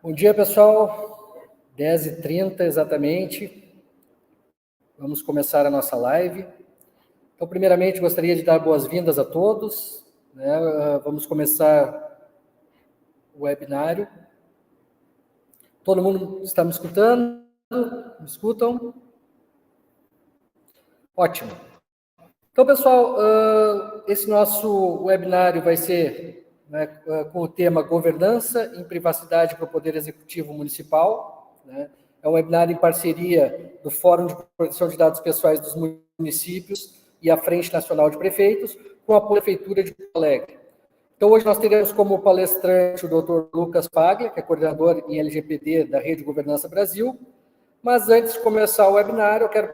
Bom dia, pessoal. 10h30 exatamente. Vamos começar a nossa live. Então, primeiramente, gostaria de dar boas-vindas a todos, né? Vamos começar o webinário. Todo mundo está me escutando? Me escutam? Ótimo. Então, pessoal, esse nosso webinário vai ser, né, com o tema Governança em Privacidade para o Poder Executivo Municipal, né? É um webinário em parceria do Fórum de Proteção de Dados Pessoais dos Municípios e a Frente Nacional de Prefeitos, com a Prefeitura de Porto Alegre. Então, hoje nós teremos como palestrante o Dr. Lucas Paglia, que é coordenador em LGPD da Rede Governança Brasil. Mas antes de começar o webinário, eu quero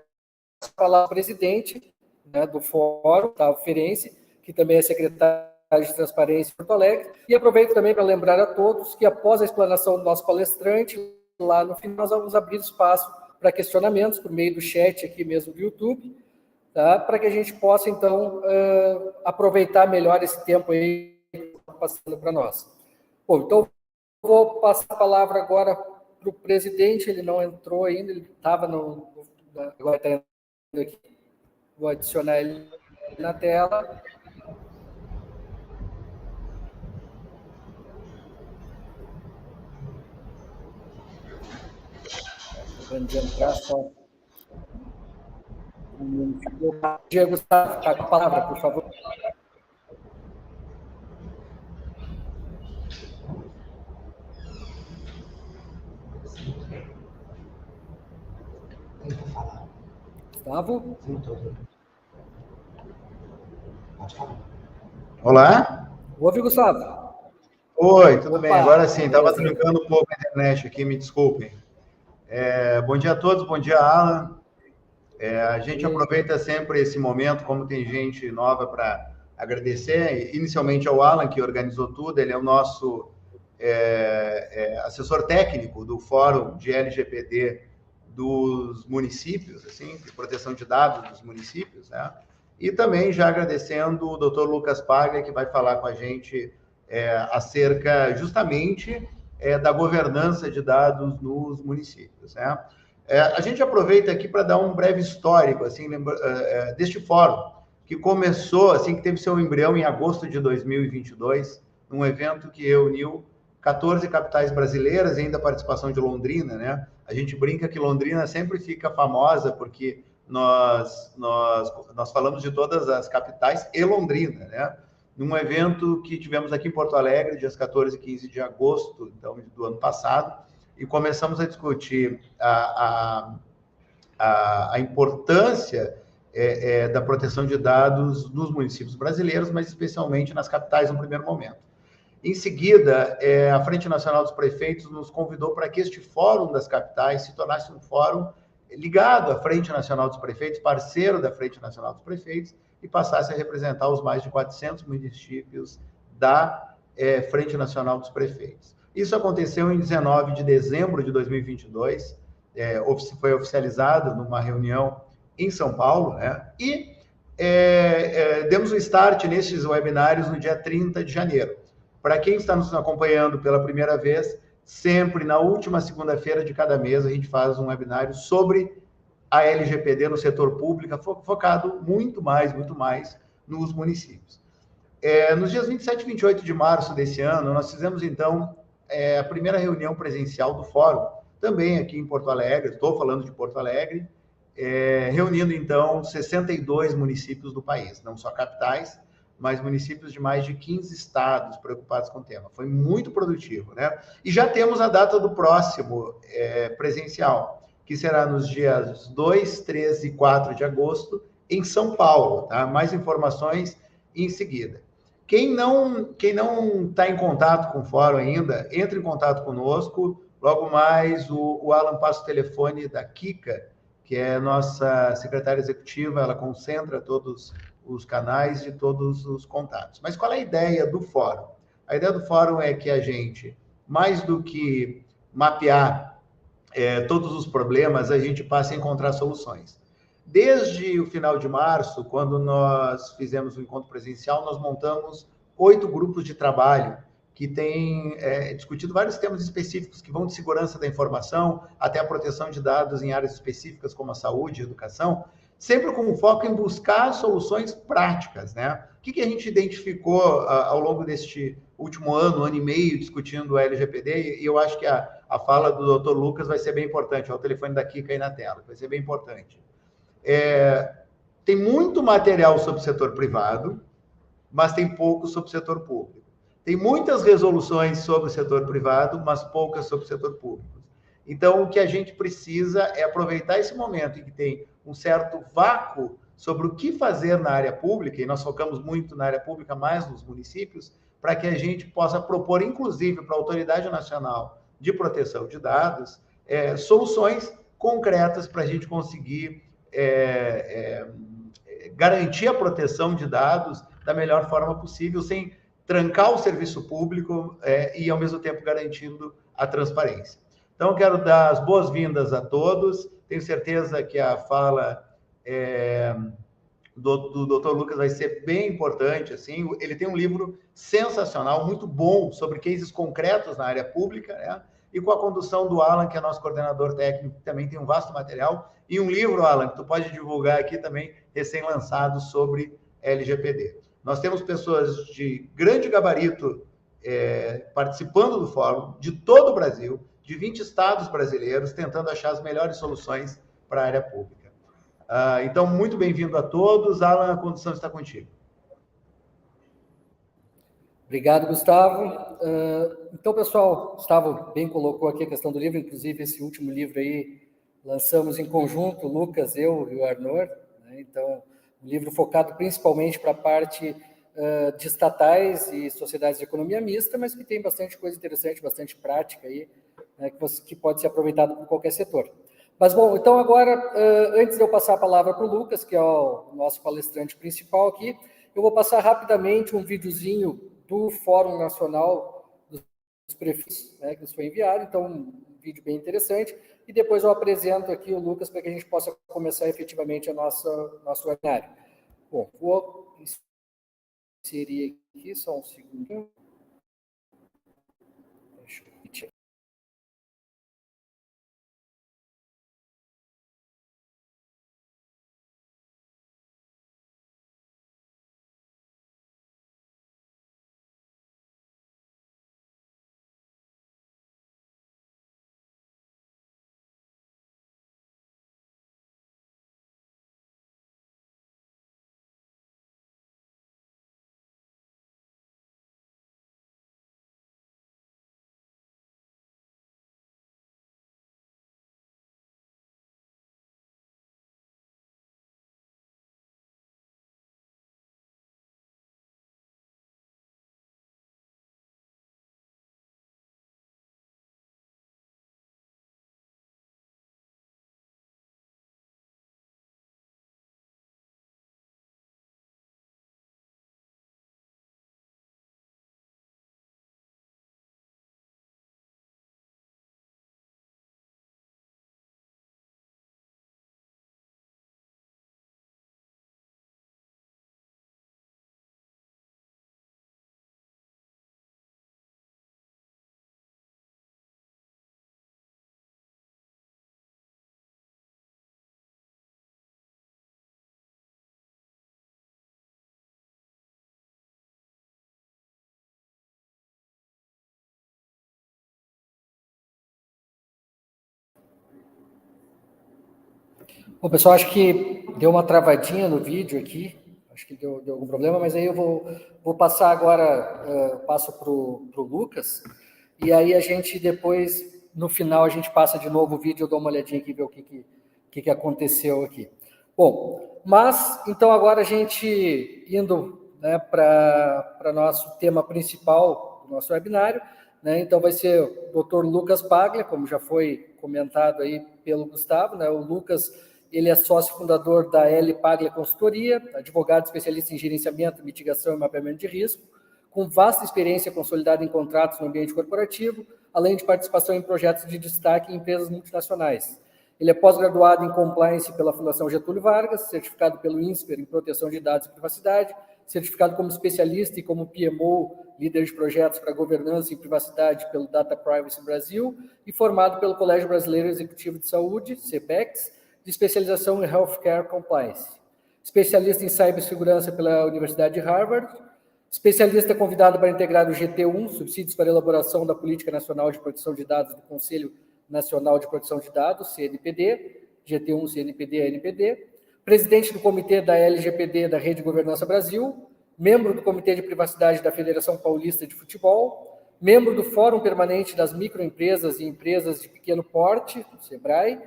falar ao presidente, né, do Fórum, Otávio Ferenci, que também é secretário de Transparência em Porto Alegre, e aproveito também para lembrar a todos que após a explanação do nosso palestrante, lá no final nós vamos abrir espaço para questionamentos por meio do chat aqui mesmo do YouTube, tá? Para que a gente possa, então, aproveitar melhor esse tempo aí que está passando para nós. Bom, então, vou passar a palavra agora para o presidente, ele não entrou ainda, ele estava agora está entrando aqui. Vou adicionar ele na tela. Vamos entrar só. Diego, está com a palavra, por favor. Gustavo? Olá? Ouve, Gustavo? Oi, tudo bem? Agora sim, estava trancando um pouco a internet aqui, me desculpem. Bom dia a todos, bom dia, Alan. A gente aproveita sempre esse momento, como tem gente nova, para agradecer, inicialmente ao Alan, que organizou tudo, ele é o nosso assessor técnico do Fórum de LGPD dos municípios, assim, de proteção de dados dos municípios, né? E também já agradecendo o Dr. Lucas Paglia, que vai falar com a gente acerca justamente da governança de dados nos municípios, né? A gente aproveita aqui para dar um breve histórico, assim, deste fórum, que começou, assim, que teve seu embrião em agosto de 2022, num evento que reuniu 14 capitais brasileiras e ainda a participação de Londrina, né? A gente brinca que Londrina sempre fica famosa porque nós falamos de todas as capitais e Londrina, né? Num evento que tivemos aqui em Porto Alegre, dias 14 e 15 de agosto, então, do ano passado, e começamos a discutir a importância da proteção de dados nos municípios brasileiros, mas especialmente nas capitais no primeiro momento. Em seguida, a Frente Nacional dos Prefeitos nos convidou para que este Fórum das Capitais se tornasse um fórum ligado à Frente Nacional dos Prefeitos, parceiro da Frente Nacional dos Prefeitos, e passasse a representar os mais de 400 municípios da Frente Nacional dos Prefeitos. Isso aconteceu em 19 de dezembro de 2022, foi oficializado numa reunião em São Paulo, né? E demos o start nesses webinários no dia 30 de janeiro. Para quem está nos acompanhando pela primeira vez, sempre na última segunda-feira de cada mês a gente faz um webinário sobre a LGPD no setor público, focado muito mais nos municípios. Nos dias 27 e 28 de março desse ano, nós fizemos, então, a primeira reunião presencial do Fórum, também aqui em Porto Alegre, estou falando de Porto Alegre, reunindo, então, 62 municípios do país, não só capitais, mas municípios de mais de 15 estados preocupados com o tema. Foi muito produtivo, né? E já temos a data do próximo presencial, que será nos dias 2, 3 e 4 de agosto, em São Paulo, tá? Mais informações em seguida. Quem não está em contato com o Fórum ainda, entre em contato conosco. Logo mais, o Alan passa o telefone da Kika, que é nossa secretária executiva, ela concentra todos os canais de todos os contatos. Mas qual é a ideia do Fórum? A ideia do Fórum é que a gente, mais do que mapear todos os problemas, a gente passe a encontrar soluções. Desde o final de março, quando nós fizemos o encontro presencial, nós montamos 8 grupos de trabalho que tem discutido vários temas específicos que vão de segurança da informação até a proteção de dados em áreas específicas como a saúde e a educação, sempre com foco em buscar soluções práticas, né? O que a gente identificou ao longo deste último ano e meio discutindo o LGPD, e eu acho que a fala do Dr. Lucas vai ser bem importante, o telefone da Kika aí na tela, vai ser bem importante. Tem muito material sobre o setor privado, mas tem pouco sobre o setor público. Tem muitas resoluções sobre o setor privado, mas poucas sobre o setor público. Então, o que a gente precisa é aproveitar esse momento em que tem um certo vácuo sobre o que fazer na área pública, e nós focamos muito na área pública, mais nos municípios, para que a gente possa propor, inclusive, para a Autoridade Nacional de Proteção de Dados, soluções concretas para a gente conseguir garantir a proteção de dados da melhor forma possível, sem trancar o serviço público e, ao mesmo tempo, garantindo a transparência. Então, eu quero dar as boas-vindas a todos. Tenho certeza que a fala do Dr. Lucas vai ser bem importante. Assim. Ele tem um livro sensacional, muito bom, sobre cases concretos na área pública, né? E com a condução do Alan, que é nosso coordenador técnico, que também tem um vasto material, e um livro, Alan, que tu pode divulgar aqui também, recém-lançado, sobre LGPD. Nós temos pessoas de grande gabarito participando do fórum, de todo o Brasil, de 20 estados brasileiros, tentando achar as melhores soluções para a área pública. Então, muito bem-vindo a todos. Alan, a condução está contigo. Obrigado, Gustavo. Então, pessoal, Gustavo bem colocou aqui a questão do livro, inclusive esse último livro aí lançamos em conjunto, Lucas, eu e o Arnor, né? Então, um livro focado principalmente para a parte de estatais e sociedades de economia mista, mas que tem bastante coisa interessante, bastante prática aí, né, que pode ser aproveitado por qualquer setor. Mas, bom, então agora, antes de eu passar a palavra para o Lucas, que é o nosso palestrante principal aqui, eu vou passar rapidamente um videozinho do Fórum Nacional dos Prefeitos, né, que nos foi enviado, então um vídeo bem interessante, e depois eu apresento aqui o Lucas para que a gente possa começar efetivamente nosso webinário. Bom, vou inserir aqui, só um segundinho. Deixa eu repetir. Bom, pessoal, acho que deu uma travadinha no vídeo aqui, acho que deu algum problema, mas aí eu vou passar agora, passo para o Lucas, e aí a gente depois, no final, a gente passa de novo o vídeo, eu dou uma olhadinha aqui e ver o que aconteceu aqui. Bom, mas, então agora a gente indo, né, para nosso tema principal do nosso webinário, né, então vai ser o Dr. Lucas Paglia, como já foi comentado aí pelo Gustavo, né, o Lucas, ele é sócio fundador da L. Paglia Consultoria, advogado especialista em gerenciamento, mitigação e mapeamento de risco, com vasta experiência consolidada em contratos no ambiente corporativo, além de participação em projetos de destaque em empresas multinacionais. Ele é pós-graduado em Compliance pela Fundação Getúlio Vargas, certificado pelo INSPER em Proteção de Dados e Privacidade, certificado como especialista e como PMO, líder de projetos para governança e privacidade pelo Data Privacy Brasil, e formado pelo Colégio Brasileiro Executivo de Saúde, CPEX, de especialização em Healthcare Compliance. Especialista em cibersegurança pela Universidade de Harvard, especialista convidado para integrar o GT1, Subsídios para Elaboração da Política Nacional de Proteção de Dados do Conselho Nacional de Proteção de Dados, CNPD, GT1, CNPD, ANPD, presidente do Comitê da LGPD da Rede Governança Brasil, membro do Comitê de Privacidade da Federação Paulista de Futebol, membro do Fórum Permanente das Microempresas e Empresas de Pequeno Porte, SEBRAE,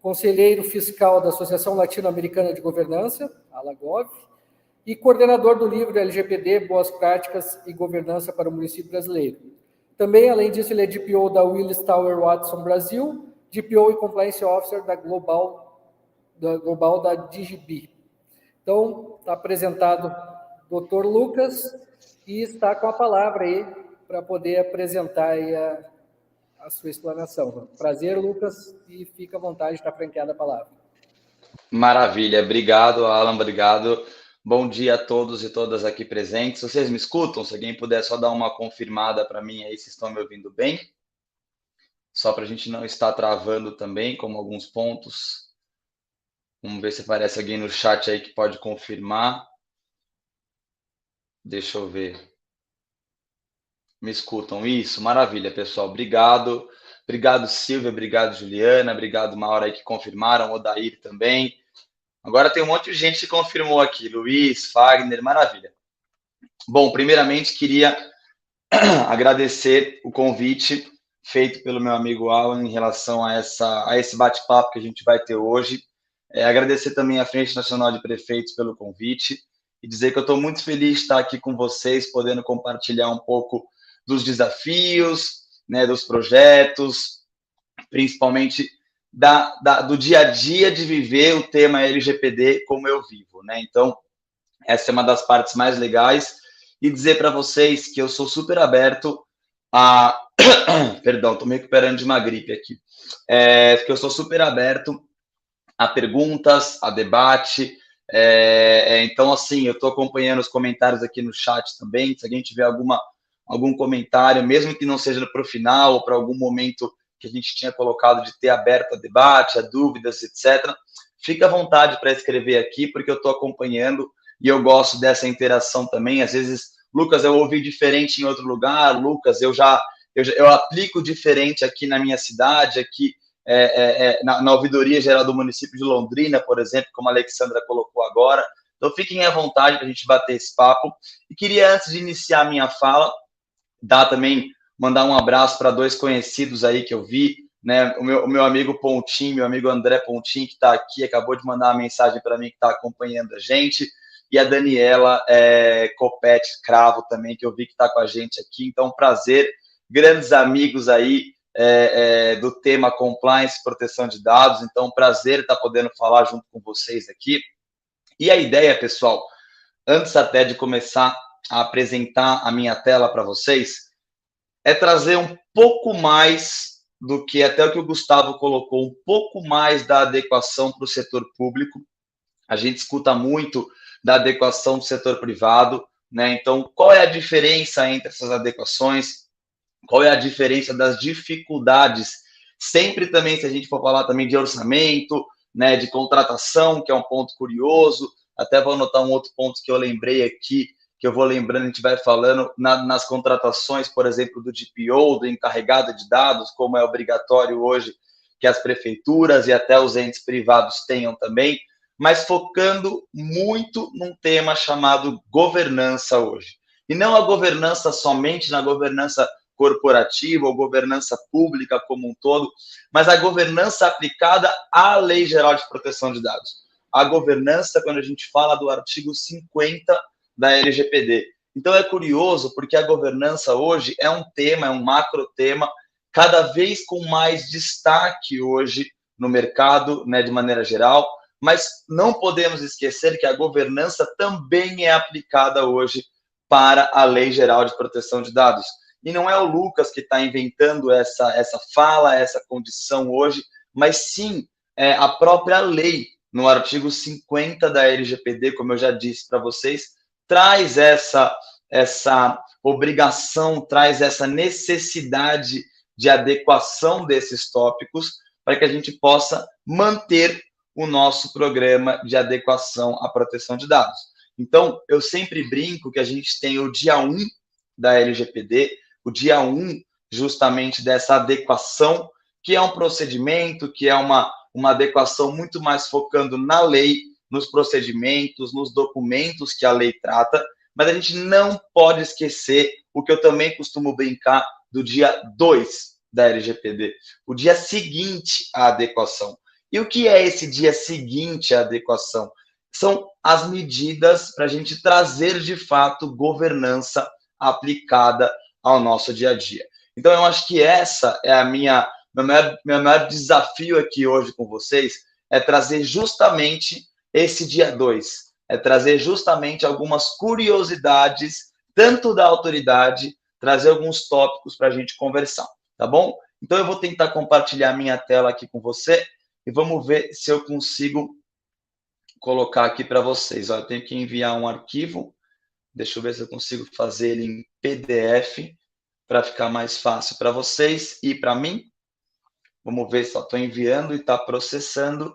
conselheiro fiscal da Associação Latino-Americana de Governança, ALAGOV, e coordenador do livro LGPD, Boas Práticas e Governança para o Município Brasileiro. Também, além disso, ele é DPO da Willis Tower Watson Brasil, DPO e Compliance Officer da Global da DigiBee. Então, está apresentado o Dr. Lucas e está com a palavra aí para poder apresentar aí a sua explanação. Prazer, Lucas, e fica à vontade, está franqueada a palavra. Maravilha, obrigado, Alan, obrigado. Bom dia a todos e todas aqui presentes. Vocês me escutam? Se alguém puder só dar uma confirmada para mim aí, se estão me ouvindo bem. Só para a gente não estar travando também, como alguns pontos. Vamos ver se aparece alguém no chat aí que pode confirmar. Deixa eu ver. Me escutam? Isso, maravilha, pessoal. Obrigado. Obrigado, Silvia. Obrigado, Juliana. Obrigado, Maura, aí que confirmaram. Odair também. Agora tem um monte de gente que confirmou aqui. Luiz, Fagner, maravilha. Bom, primeiramente, queria agradecer o convite feito pelo meu amigo Alan em relação a esse bate-papo que a gente vai ter hoje. Agradecer também à Frente Nacional de Prefeitos pelo convite e dizer que eu estou muito feliz de estar aqui com vocês, podendo compartilhar um pouco dos desafios, né, dos projetos, principalmente do dia a dia de viver o tema LGPD como eu vivo, né? Então, essa é uma das partes mais legais. E dizer para vocês que eu sou super aberto a... Perdão, estou me recuperando de uma gripe aqui. Que eu sou super aberto a perguntas, a debate. Então, assim, eu estou acompanhando os comentários aqui no chat também. Se alguém tiver algum comentário, mesmo que não seja para o final ou para algum momento que a gente tinha colocado de ter aberto a debate, a dúvidas, etc., fica à vontade para escrever aqui, porque eu estou acompanhando e eu gosto dessa interação também. Às vezes, Lucas, eu ouvi diferente em outro lugar, Lucas, eu aplico diferente aqui na minha cidade, aqui na Ouvidoria Geral do Município de Londrina, por exemplo, como a Alexandra colocou agora. Então, fiquem à vontade para a gente bater esse papo. E queria, antes de iniciar a minha fala, mandar um abraço para dois conhecidos aí que eu vi, né? O meu amigo Pontinho, meu amigo André Pontinho, que está aqui, acabou de mandar uma mensagem para mim que está acompanhando a gente, e a Daniela Copete Cravo também, que eu vi que está com a gente aqui. Então, prazer, grandes amigos aí do tema Compliance e Proteção de Dados. Então, prazer estar podendo falar junto com vocês aqui. E a ideia, pessoal, antes até de começar a apresentar a minha tela para vocês, é trazer um pouco mais do que até o que o Gustavo colocou, um pouco mais da adequação para o setor público. A gente escuta muito da adequação do setor privado, né? Então, qual é a diferença entre essas adequações? Qual é a diferença das dificuldades? Sempre também, se a gente for falar também de orçamento, né, de contratação, que é um ponto curioso, até vou anotar um outro ponto que eu lembrei aqui, que eu vou lembrando, a gente vai falando nas contratações, por exemplo, do DPO, do encarregado de dados, como é obrigatório hoje que as prefeituras e até os entes privados tenham também, mas focando muito num tema chamado governança hoje. E não a governança somente na governança corporativa ou governança pública como um todo, mas a governança aplicada à Lei Geral de Proteção de Dados. A governança, quando a gente fala do artigo 50 da LGPD. Então, é curioso, porque a governança hoje é um tema, é um macro tema, cada vez com mais destaque hoje no mercado, né, de maneira geral, mas não podemos esquecer que a governança também é aplicada hoje para a Lei Geral de Proteção de Dados. E não é o Lucas que está inventando essa fala, essa condição hoje, mas sim a própria lei, no artigo 50 da LGPD, como eu já disse para vocês, traz essa obrigação, traz essa necessidade de adequação desses tópicos para que a gente possa manter o nosso programa de adequação à proteção de dados. Então, eu sempre brinco que a gente tem o dia 1 da LGPD, o dia 1 justamente dessa adequação, que é um procedimento, que é uma adequação muito mais focando na lei, nos procedimentos, nos documentos que a lei trata, mas a gente não pode esquecer o que eu também costumo brincar do dia 2 da LGPD, o dia seguinte à adequação. E o que é esse dia seguinte à adequação? São as medidas para a gente trazer, de fato, governança aplicada ao nosso dia a dia. Então, eu acho que essa é meu maior desafio aqui hoje com vocês, é trazer justamente esse dia 2, é trazer justamente algumas curiosidades, tanto da autoridade, trazer alguns tópicos para a gente conversar, tá bom? Então, eu vou tentar compartilhar minha tela aqui com você e vamos ver se eu consigo colocar aqui para vocês. Ó, eu tenho que enviar um arquivo, deixa eu ver se eu consigo fazer ele em PDF, para ficar mais fácil para vocês e para mim. Vamos ver se estou enviando e está processando.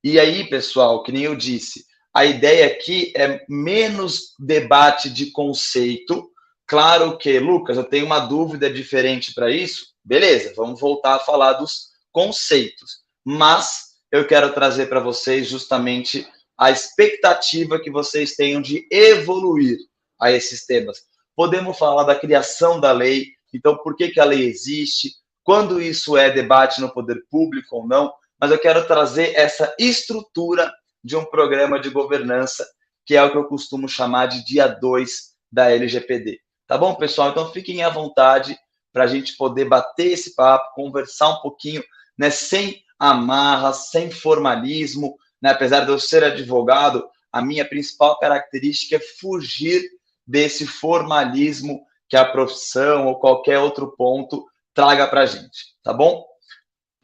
E aí, pessoal, que nem eu disse, a ideia aqui é menos debate de conceito. Claro que, Lucas, eu tenho uma dúvida diferente para isso. Beleza, vamos voltar a falar dos conceitos. Mas eu quero trazer para vocês justamente a expectativa que vocês tenham de evoluir a esses temas. Podemos falar da criação da lei, então por que a lei existe, quando isso é debate no poder público ou não, mas eu quero trazer essa estrutura de um programa de governança, que é o que eu costumo chamar de dia 2 da LGPD. Tá bom, pessoal? Então fiquem à vontade para a gente poder bater esse papo, conversar um pouquinho, né, sem amarras, sem formalismo, né? Apesar de eu ser advogado, a minha principal característica é fugir desse formalismo que a profissão ou qualquer outro ponto traga para a gente, tá bom?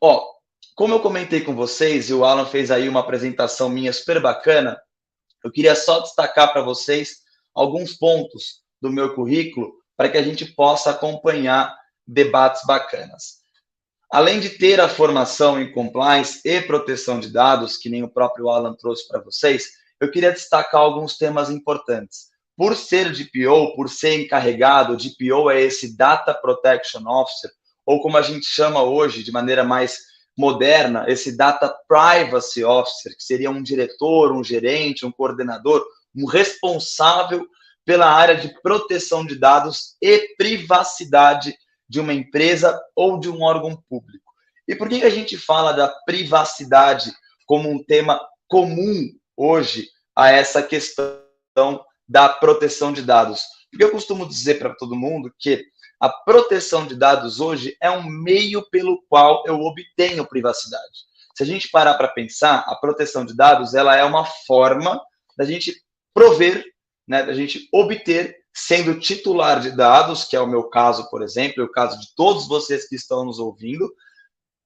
Ó, como eu comentei com vocês, e o Alan fez aí uma apresentação minha super bacana, eu queria só destacar para vocês alguns pontos do meu currículo para que a gente possa acompanhar debates bacanas. Além de ter a formação em compliance e proteção de dados, que nem o próprio Alan trouxe para vocês, eu queria destacar alguns temas importantes. Por ser DPO, por ser encarregado, DPO é esse Data Protection Officer, ou como a gente chama hoje, de maneira mais moderna, esse Data Privacy Officer, que seria um diretor, um gerente, um coordenador, um responsável pela área de proteção de dados e privacidade de uma empresa ou de um órgão público. E por que a gente fala da privacidade como um tema comum hoje a essa questão da proteção de dados? Porque eu costumo dizer para todo mundo que a proteção de dados hoje é um meio pelo qual eu obtenho privacidade. Se a gente parar para pensar, a proteção de dados ela é uma forma da gente prover, né, da gente obter, sendo titular de dados, que é o meu caso, por exemplo, é o caso de todos vocês que estão nos ouvindo,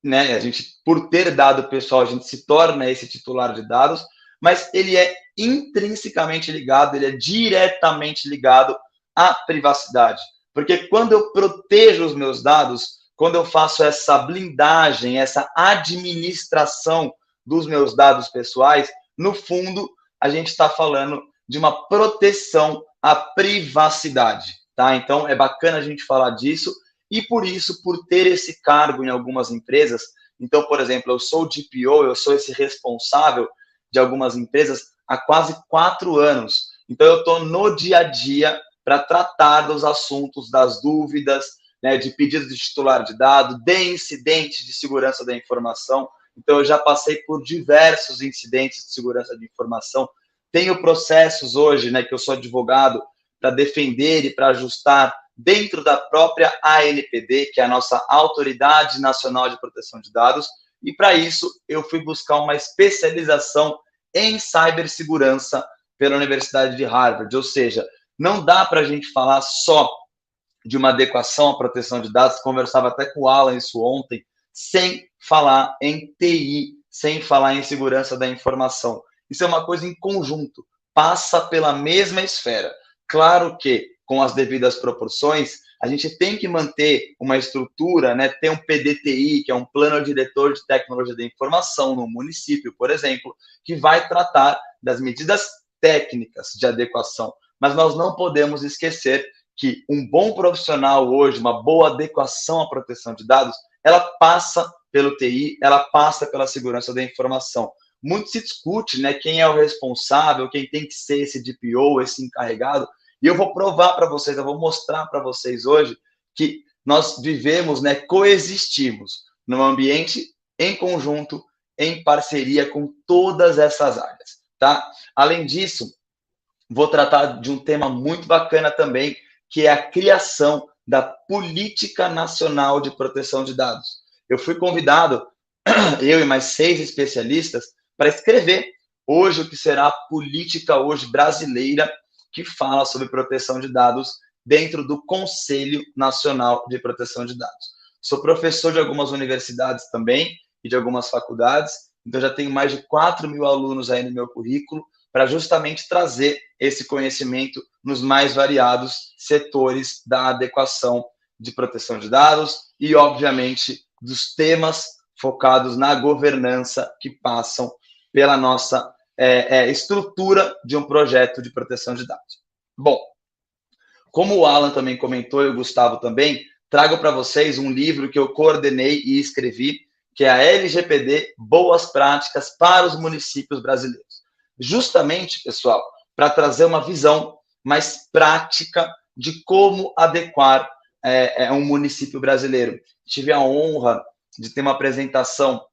né? A gente, por ter dado pessoal, a gente se torna esse titular de dados, mas ele é intrinsecamente ligado, ele é diretamente ligado à privacidade. Porque quando eu protejo os meus dados, quando eu faço essa blindagem, essa administração dos meus dados pessoais, no fundo, a gente está falando de uma proteção à privacidade, tá? Então, é bacana a gente falar disso e, por isso, por ter esse cargo em algumas empresas, então, por exemplo, eu sou o DPO, eu sou esse responsável de algumas empresas há quase 4 anos. Então, eu estou no dia a dia para tratar dos assuntos, das dúvidas, né, de pedidos de titular de dado, de incidentes de segurança da informação. Então, eu já passei por diversos incidentes de segurança de informação. Tenho processos hoje, né, que eu sou advogado, para defender e para ajustar dentro da própria ANPD, que é a nossa Autoridade Nacional de Proteção de Dados, e para isso eu fui buscar uma especialização em cibersegurança pela Universidade de Harvard, ou seja, não dá para a gente falar só de uma adequação à proteção de dados, conversava até com o Alan isso ontem, sem falar em TI, sem falar em segurança da informação. Isso é uma coisa em conjunto, passa pela mesma esfera. Claro que, com as devidas proporções, a gente tem que manter uma estrutura, né? Ter um PDTI, que é um Plano Diretor de Tecnologia da Informação no município, por exemplo, que vai tratar das medidas técnicas de adequação. Mas nós não podemos esquecer que um bom profissional hoje, uma boa adequação à proteção de dados, ela passa pelo TI, ela passa pela segurança da informação. Muito se discute, né, quem é o responsável, quem tem que ser esse DPO, esse encarregado, e eu vou provar para vocês, eu vou mostrar para vocês hoje que nós vivemos, né, coexistimos num ambiente em conjunto, em parceria com todas essas áreas, tá? Além disso, vou tratar de um tema muito bacana também, que é a criação da Política Nacional de Proteção de Dados. Eu fui convidado, eu e mais 6 especialistas, para escrever hoje o que será a política hoje brasileira que fala sobre proteção de dados dentro do Conselho Nacional de Proteção de Dados. Sou professor de algumas universidades também e de algumas faculdades, então já tenho mais de 4.000 alunos aí no meu currículo para justamente trazer esse conhecimento nos mais variados setores da adequação de proteção de dados e, obviamente, dos temas focados na governança que passam pela nossa estrutura de um projeto de proteção de dados. Bom, como o Alan também comentou e o Gustavo também, trago para vocês um livro que eu coordenei e escrevi, que é a LGPD Boas Práticas para os Municípios Brasileiros. Justamente, pessoal, para trazer uma visão mais prática de como adequar um município brasileiro. Tive a honra de ter uma apresentação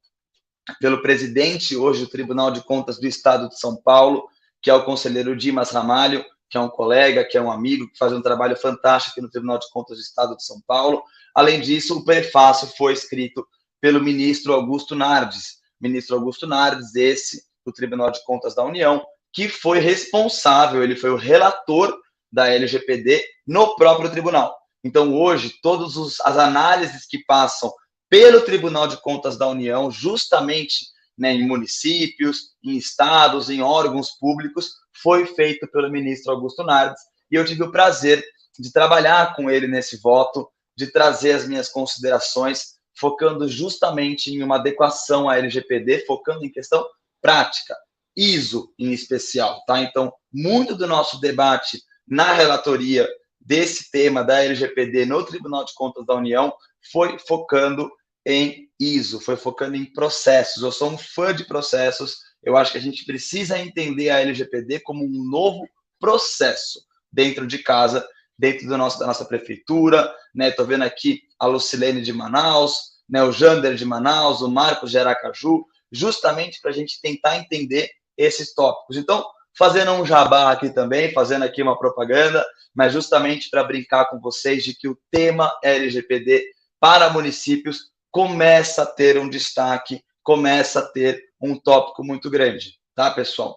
pelo presidente hoje do Tribunal de Contas do Estado de São Paulo, que é o conselheiro Dimas Ramalho, que é um colega, que é um amigo, que faz um trabalho fantástico aqui no Tribunal de Contas do Estado de São Paulo. Além disso, o prefácio foi escrito pelo ministro Augusto Nardes. Ministro Augusto Nardes, esse do Tribunal de Contas da União, que foi responsável, ele foi o relator da LGPD no próprio tribunal. Então, hoje, todas as análises que passam pelo Tribunal de Contas da União, justamente, né, em municípios, em estados, em órgãos públicos, foi feito pelo ministro Augusto Nardes, e eu tive o prazer de trabalhar com ele nesse voto, de trazer as minhas considerações, focando justamente em uma adequação à LGPD, focando em questão prática, ISO em especial, tá? Então, muito do nosso debate na relatoria desse tema da LGPD no Tribunal de Contas da União foi focando em ISO, foi focando em processos. Eu sou um fã de processos, eu acho que a gente precisa entender a LGPD como um novo processo dentro de casa, dentro da nossa prefeitura, né? Estou vendo aqui a Lucilene de Manaus, né? O Jander de Manaus, o Marcos de Aracaju, justamente para a gente tentar entender esses tópicos. Então, fazendo um jabá aqui também, fazendo aqui uma propaganda, mas justamente para brincar com vocês de que o tema LGPD para municípios começa a ter um destaque, começa a ter um tópico muito grande, tá, pessoal?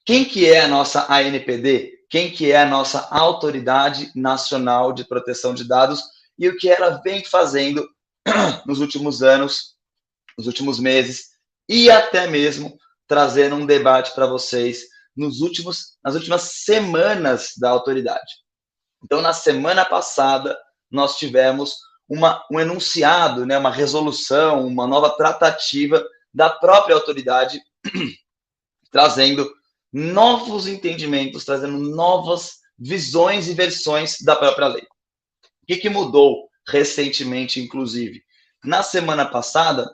Quem que é a nossa ANPD? Quem que é a nossa Autoridade Nacional de Proteção de Dados e o que ela vem fazendo nos últimos anos, nos últimos meses e até mesmo trazendo um debate para vocês nas últimas semanas da autoridade. Então, na semana passada, nós tivemos um enunciado, né, uma resolução, uma nova tratativa da própria autoridade, trazendo novos entendimentos, trazendo novas visões e versões da própria lei. O que mudou recentemente, inclusive? Na semana passada,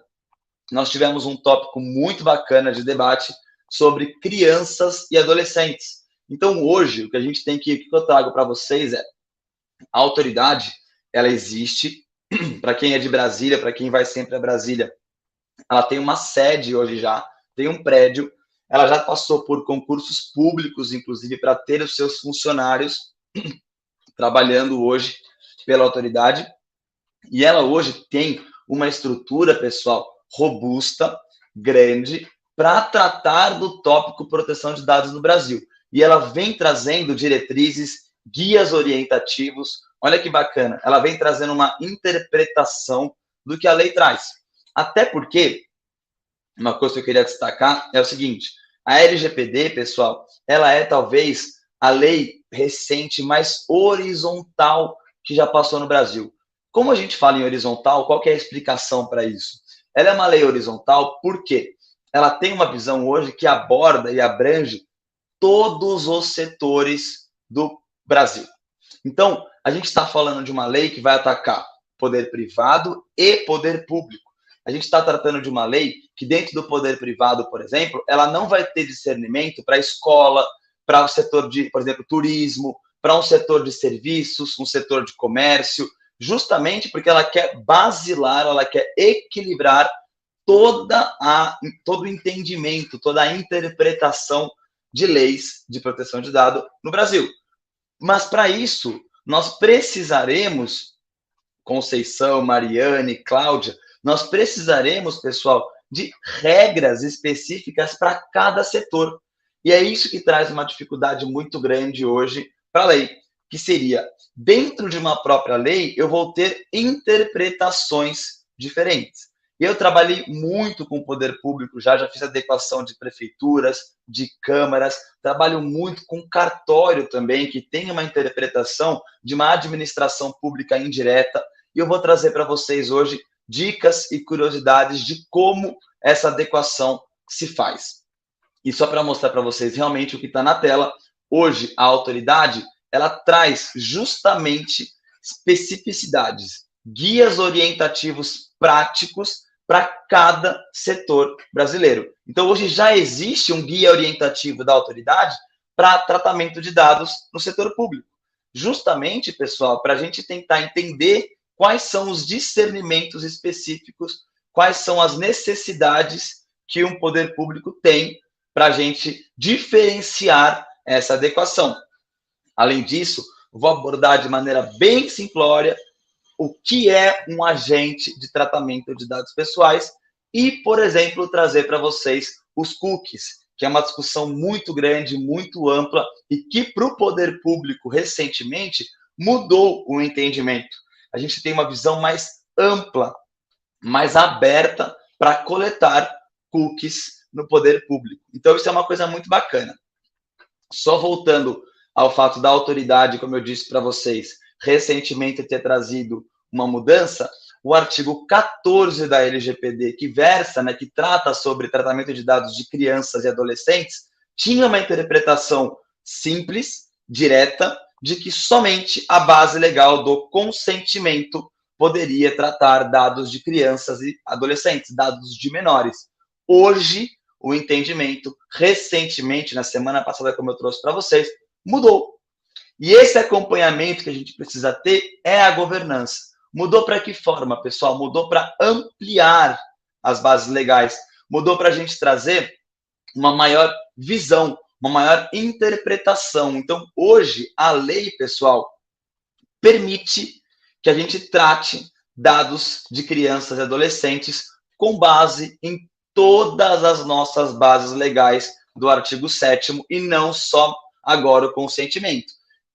nós tivemos um tópico muito bacana de debate sobre crianças e adolescentes. Então, hoje, o que a gente tem que eu trago para vocês é a autoridade, ela existe, para quem é de Brasília, para quem vai sempre a Brasília, ela tem uma sede hoje já, tem um prédio, ela já passou por concursos públicos, inclusive, para ter os seus funcionários trabalhando hoje pela autoridade, e ela hoje tem uma estrutura, pessoal, robusta, grande, para tratar do tópico proteção de dados no Brasil. E ela vem trazendo diretrizes, guias orientativos, olha que bacana, ela vem trazendo uma interpretação do que a lei traz. Até porque, uma coisa que eu queria destacar é o seguinte, a LGPD, pessoal, ela é talvez a lei recente mais horizontal que já passou no Brasil. Como a gente fala em horizontal, qual que é a explicação para isso? Ela é uma lei horizontal porque ela tem uma visão hoje que aborda e abrange todos os setores do Brasil. Então, a gente está falando de uma lei que vai atacar poder privado e poder público. A gente está tratando de uma lei que, dentro do poder privado, por exemplo, ela não vai ter discernimento para a escola, para o setor de, por exemplo, turismo, para um setor de serviços, um setor de comércio, justamente porque ela quer basilar, ela quer equilibrar todo o entendimento, toda a interpretação de leis de proteção de dados no Brasil. Mas, para isso, nós precisaremos, Conceição, Mariane, Cláudia, nós precisaremos, pessoal, de regras específicas para cada setor. E é isso que traz uma dificuldade muito grande hoje para a lei, que seria, dentro de uma própria lei, eu vou ter interpretações diferentes. Eu trabalhei muito com o poder público, já fiz adequação de prefeituras, de câmaras, trabalho muito com cartório também, que tem uma interpretação de uma administração pública indireta, e eu vou trazer para vocês hoje dicas e curiosidades de como essa adequação se faz. E só para mostrar para vocês realmente o que está na tela, hoje a autoridade, ela traz justamente especificidades, guias orientativos práticos para cada setor brasileiro. Então, hoje já existe um guia orientativo da autoridade para tratamento de dados no setor público. Justamente, pessoal, para a gente tentar entender quais são os discernimentos específicos, quais são as necessidades que um poder público tem para a gente diferenciar essa adequação. Além disso, vou abordar de maneira bem simplória o que é um agente de tratamento de dados pessoais e, por exemplo, trazer para vocês os cookies, que é uma discussão muito grande, muito ampla e que, para o poder público, recentemente, mudou o entendimento. A gente tem uma visão mais ampla, mais aberta para coletar cookies no poder público. Então, isso é uma coisa muito bacana. Só voltando ao fato da autoridade, como eu disse para vocês, recentemente ter trazido uma mudança, o artigo 14 da LGPD, que versa, que trata sobre tratamento de dados de crianças e adolescentes, tinha uma interpretação simples, direta, de que somente a base legal do consentimento poderia tratar dados de crianças e adolescentes, dados de menores. Hoje, o entendimento, recentemente, na semana passada, como eu trouxe para vocês, mudou. E esse acompanhamento que a gente precisa ter é a governança. Mudou para que forma, pessoal? Mudou para ampliar as bases legais. Mudou para a gente trazer uma maior visão, uma maior interpretação. Então, hoje, a lei, pessoal, permite que a gente trate dados de crianças e adolescentes com base em todas as nossas bases legais do artigo 7º e não só agora o consentimento.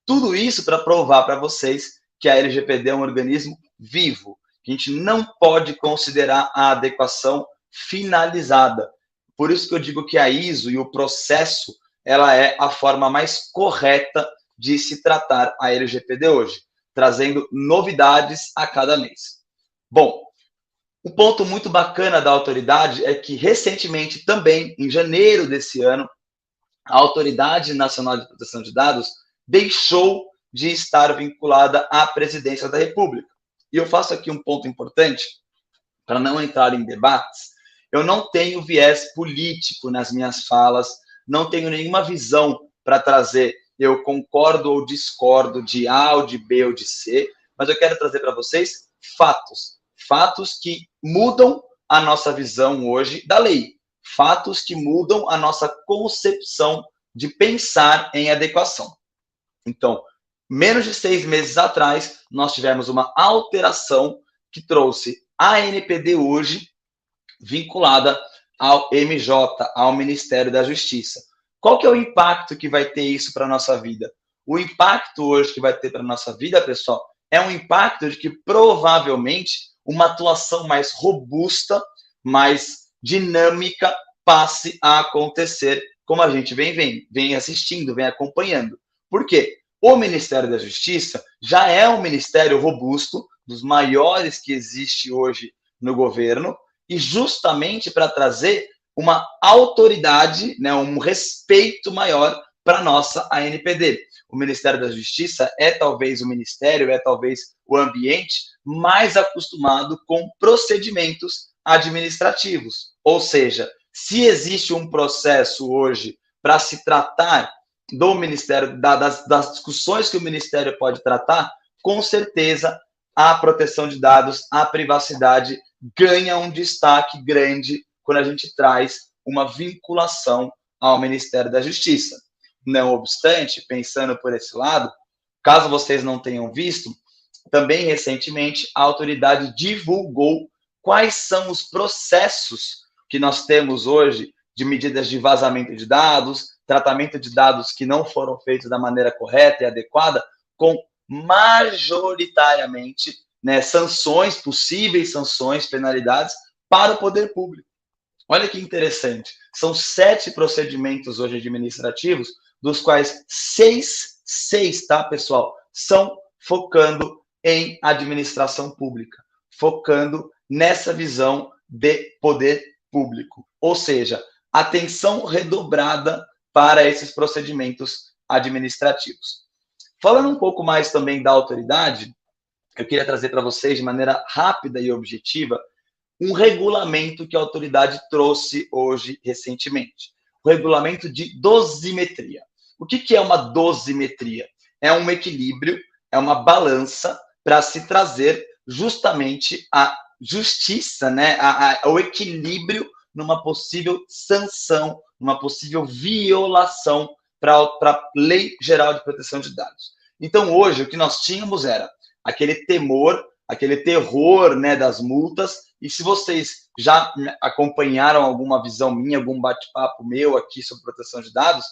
Tudo isso para provar para vocês que a LGPD é um organismo vivo, que a gente não pode considerar a adequação finalizada. Por isso que eu digo que a ISO e o processo, ela é a forma mais correta de se tratar a LGPD hoje, trazendo novidades a cada mês. Bom, um ponto muito bacana da autoridade é que, recentemente, também, em janeiro desse ano, a Autoridade Nacional de Proteção de Dados deixou de estar vinculada à Presidência da República. E eu faço aqui um ponto importante, para não entrar em debates. Eu não tenho viés político nas minhas falas, não tenho nenhuma visão para trazer, eu concordo ou discordo de A ou de B ou de C, mas eu quero trazer para vocês fatos. Fatos que mudam a nossa visão hoje da lei. Fatos que mudam a nossa concepção de pensar em adequação. Então, menos de 6 meses atrás, nós tivemos uma alteração que trouxe a ANPD hoje vinculada ao MJ, ao Ministério da Justiça. Qual que é o impacto que vai ter isso para a nossa vida? O impacto hoje que vai ter para a nossa vida, pessoal, é um impacto de que provavelmente uma atuação mais robusta, mais dinâmica, passe a acontecer, como a gente vem assistindo, vem acompanhando. Por quê? O Ministério da Justiça já é um ministério robusto, dos maiores que existe hoje no governo, e justamente para trazer uma autoridade, né, um respeito maior para a nossa ANPD. O Ministério da Justiça é talvez o ministério, é talvez o ambiente mais acostumado com procedimentos administrativos. Ou seja, se existe um processo hoje para se tratar do Ministério, das discussões que o Ministério pode tratar, com certeza a proteção de dados, a privacidade ganha um destaque grande quando a gente traz uma vinculação ao Ministério da Justiça. Não obstante, pensando por esse lado, caso vocês não tenham visto, também recentemente a autoridade divulgou quais são os processos que nós temos hoje de medidas de vazamento de dados, tratamento de dados que não foram feitos da maneira correta e adequada, com majoritariamente, né, sanções, possíveis sanções, penalidades para o poder público. Olha que interessante, são 7 procedimentos hoje administrativos, dos quais 6, tá, pessoal, são focando em administração pública, focando nessa visão de poder público. Ou seja, atenção redobrada para esses procedimentos administrativos. Falando um pouco mais também da autoridade, eu queria trazer para vocês, de maneira rápida e objetiva, um regulamento que a autoridade trouxe hoje, recentemente. O regulamento de dosimetria. O que é uma dosimetria? É um equilíbrio, é uma balança para se trazer justamente a justiça, né? O equilíbrio numa possível sanção, numa possível violação para a Lei Geral de Proteção de Dados. Então, hoje, o que nós tínhamos era aquele temor, aquele terror, né, das multas, e se vocês já acompanharam alguma visão minha, algum bate-papo meu aqui sobre proteção de dados,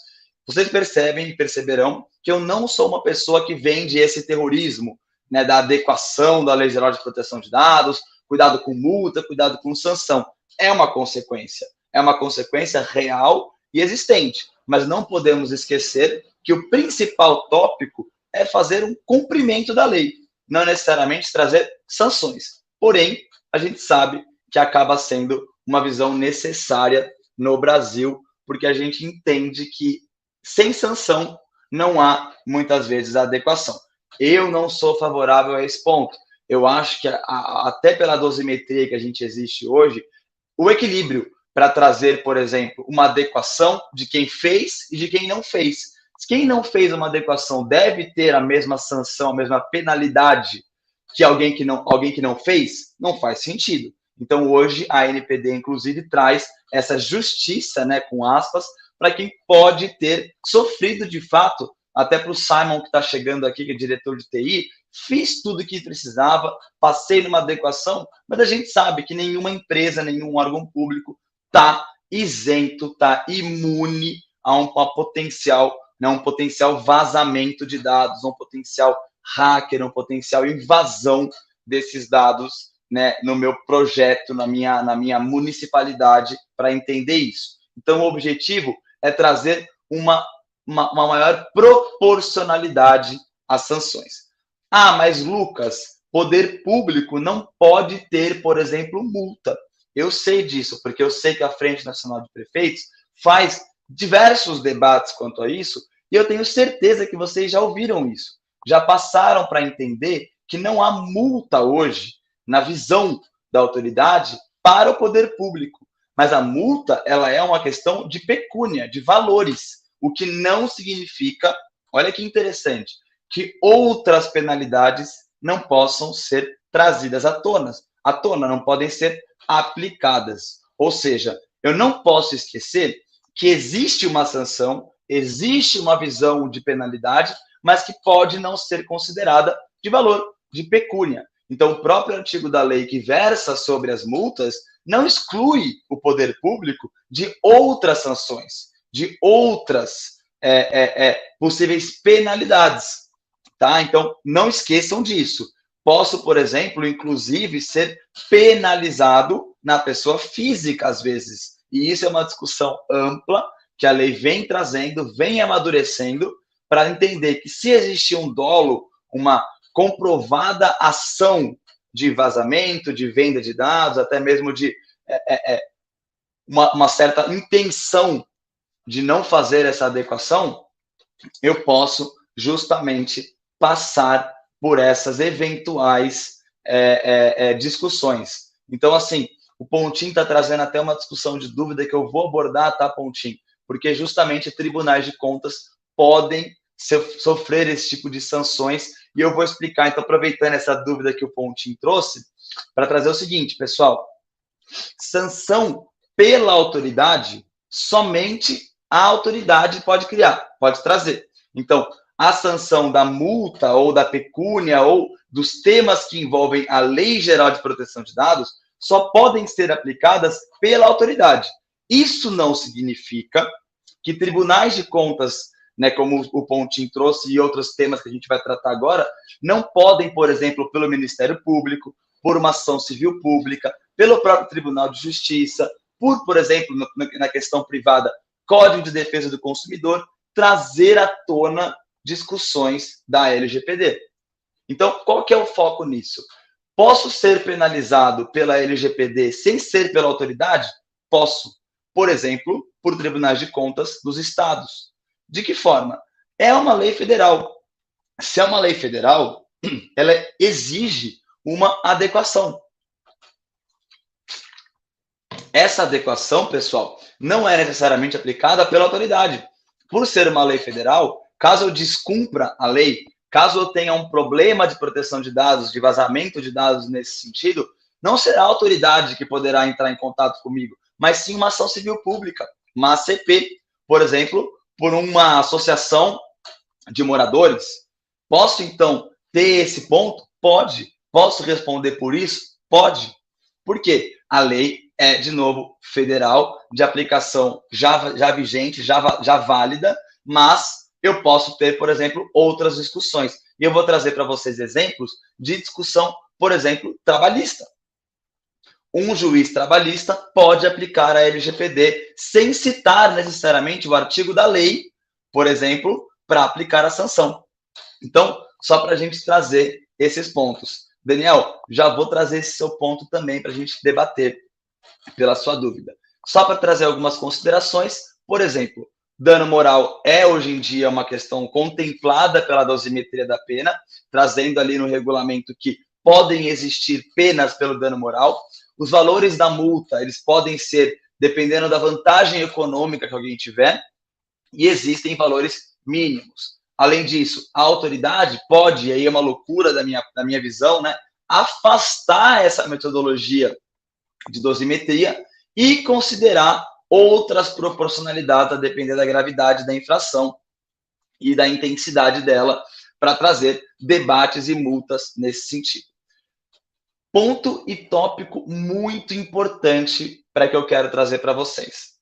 vocês percebem e perceberão que eu não sou uma pessoa que vende esse terrorismo, né, da adequação da Lei Geral de Proteção de Dados, cuidado com multa, cuidado com sanção. É uma consequência real e existente, mas não podemos esquecer que o principal tópico é fazer um cumprimento da lei, não necessariamente trazer sanções. Porém, a gente sabe que acaba sendo uma visão necessária no Brasil, porque a gente entende que sem sanção não há, muitas vezes, adequação. Eu não sou favorável a esse ponto. Eu acho que, até pela dosimetria que a gente existe hoje, o equilíbrio para trazer, por exemplo, uma adequação de quem fez e de quem não fez. Quem não fez uma adequação deve ter a mesma sanção, a mesma penalidade que alguém que não fez? Não faz sentido. Então, hoje, a ANPD, inclusive, traz essa justiça, né, com aspas, para quem pode ter sofrido de fato, até para o Simon, que está chegando aqui, que é diretor de TI, fiz tudo o que precisava, passei numa adequação, mas a gente sabe que nenhuma empresa, nenhum órgão público está isento, está imune a um potencial vazamento de dados, um potencial hacker, um potencial invasão desses dados, né, no meu projeto, na minha municipalidade, para entender isso. Então, o objetivo é trazer uma maior proporcionalidade às sanções. Ah, mas Lucas, poder público não pode ter, por exemplo, multa. Eu sei disso, porque eu sei que a Frente Nacional de Prefeitos faz diversos debates quanto a isso, e eu tenho certeza que vocês já ouviram isso. Já passaram para entender que não há multa hoje, na visão da autoridade, para o poder público. Mas a multa, ela é uma questão de pecúnia, de valores, o que não significa, olha que interessante, que outras penalidades não possam ser trazidas à tona, não podem ser aplicadas. Ou seja, eu não posso esquecer que existe uma sanção, existe uma visão de penalidade, mas que pode não ser considerada de valor, de pecúnia. Então, o próprio artigo da lei que versa sobre as multas não exclui o poder público de outras sanções, de outras possíveis penalidades, tá? Então, não esqueçam disso. Posso, por exemplo, inclusive, ser penalizado na pessoa física, às vezes. E isso é uma discussão ampla que a lei vem trazendo, vem amadurecendo, para entender que se existir um dolo, uma comprovada ação de vazamento, de venda de dados, até mesmo de uma certa intenção de não fazer essa adequação, eu posso justamente passar por essas eventuais discussões. Então, assim, o Pontinho está trazendo até uma discussão de dúvida que eu vou abordar, tá, Pontinho? Porque justamente tribunais de contas podem sofrer esse tipo de sanções, e eu vou explicar, então, aproveitando essa dúvida que o Pontinho trouxe, para trazer o seguinte, pessoal: sanção pela autoridade, somente a autoridade pode criar, pode trazer. Então, a sanção da multa ou da pecúnia ou dos temas que envolvem a Lei Geral de Proteção de Dados só podem ser aplicadas pela autoridade. Isso não significa que tribunais de contas, né, como o Pontinho trouxe e outros temas que a gente vai tratar agora, não podem, por exemplo, pelo Ministério Público, por uma ação civil pública, pelo próprio Tribunal de Justiça, por exemplo, na questão privada, Código de Defesa do Consumidor, trazer à tona discussões da LGPD. Então, qual que é o foco nisso? Posso ser penalizado pela LGPD sem ser pela autoridade? Posso. Por exemplo, por tribunais de contas dos estados. De que forma? É uma lei federal. Se é uma lei federal, ela exige uma adequação. Essa adequação, pessoal, não é necessariamente aplicada pela autoridade. Por ser uma lei federal, caso eu descumpra a lei, caso eu tenha um problema de proteção de dados, de vazamento de dados nesse sentido, não será a autoridade que poderá entrar em contato comigo, mas sim uma ação civil pública, uma ACP, por exemplo, por uma associação de moradores. Posso, então, ter esse ponto? Pode. Posso responder por isso? Pode. Por quê? A lei é, de novo, federal, de aplicação já vigente, já válida, mas eu posso ter, por exemplo, outras discussões. E eu vou trazer para vocês exemplos de discussão, por exemplo, trabalhista. Um juiz trabalhista pode aplicar a LGPD sem citar necessariamente o artigo da lei, por exemplo, para aplicar a sanção. Então, só para a gente trazer esses pontos. Daniel, já vou trazer esse seu ponto também para a gente debater pela sua dúvida. Só para trazer algumas considerações, por exemplo, dano moral é hoje em dia uma questão contemplada pela dosimetria da pena, trazendo ali no regulamento que podem existir penas pelo dano moral. Os valores da multa, eles podem ser, dependendo da vantagem econômica que alguém tiver, e existem valores mínimos. Além disso, a autoridade pode, e aí é uma loucura da minha visão, né, afastar essa metodologia de dosimetria e considerar outras proporcionalidades a depender da gravidade da infração e da intensidade dela para trazer debates e multas nesse sentido. Ponto e tópico muito importante para que eu quero trazer para vocês.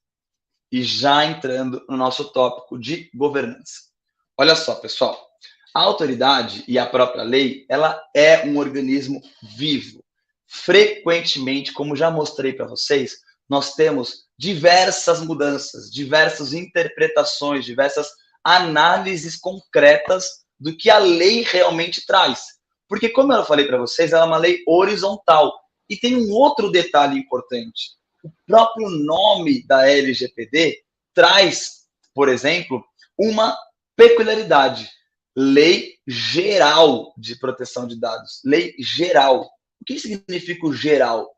E já entrando no nosso tópico de governança. Olha só, pessoal, a autoridade e a própria lei, ela é um organismo vivo. Frequentemente, como já mostrei para vocês, nós temos diversas mudanças, diversas interpretações, diversas análises concretas do que a lei realmente traz. Porque, como eu falei para vocês, ela é uma lei horizontal. E tem um outro detalhe importante. O próprio nome da LGPD traz, por exemplo, uma peculiaridade. Lei Geral de Proteção de Dados. Lei Geral. O que significa o geral?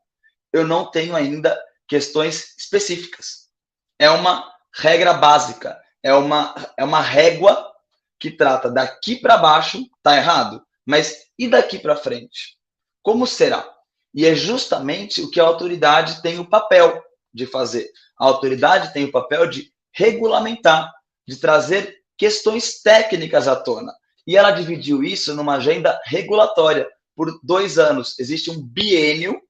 Eu não tenho ainda questões específicas. É uma regra básica. É uma régua que trata daqui para baixo, tá errado? Mas e daqui para frente? Como será? E é justamente o que a autoridade tem o papel de fazer. A autoridade tem o papel de regulamentar, de trazer questões técnicas à tona. E ela dividiu isso numa agenda regulatória por 2 anos. Existe um biênio,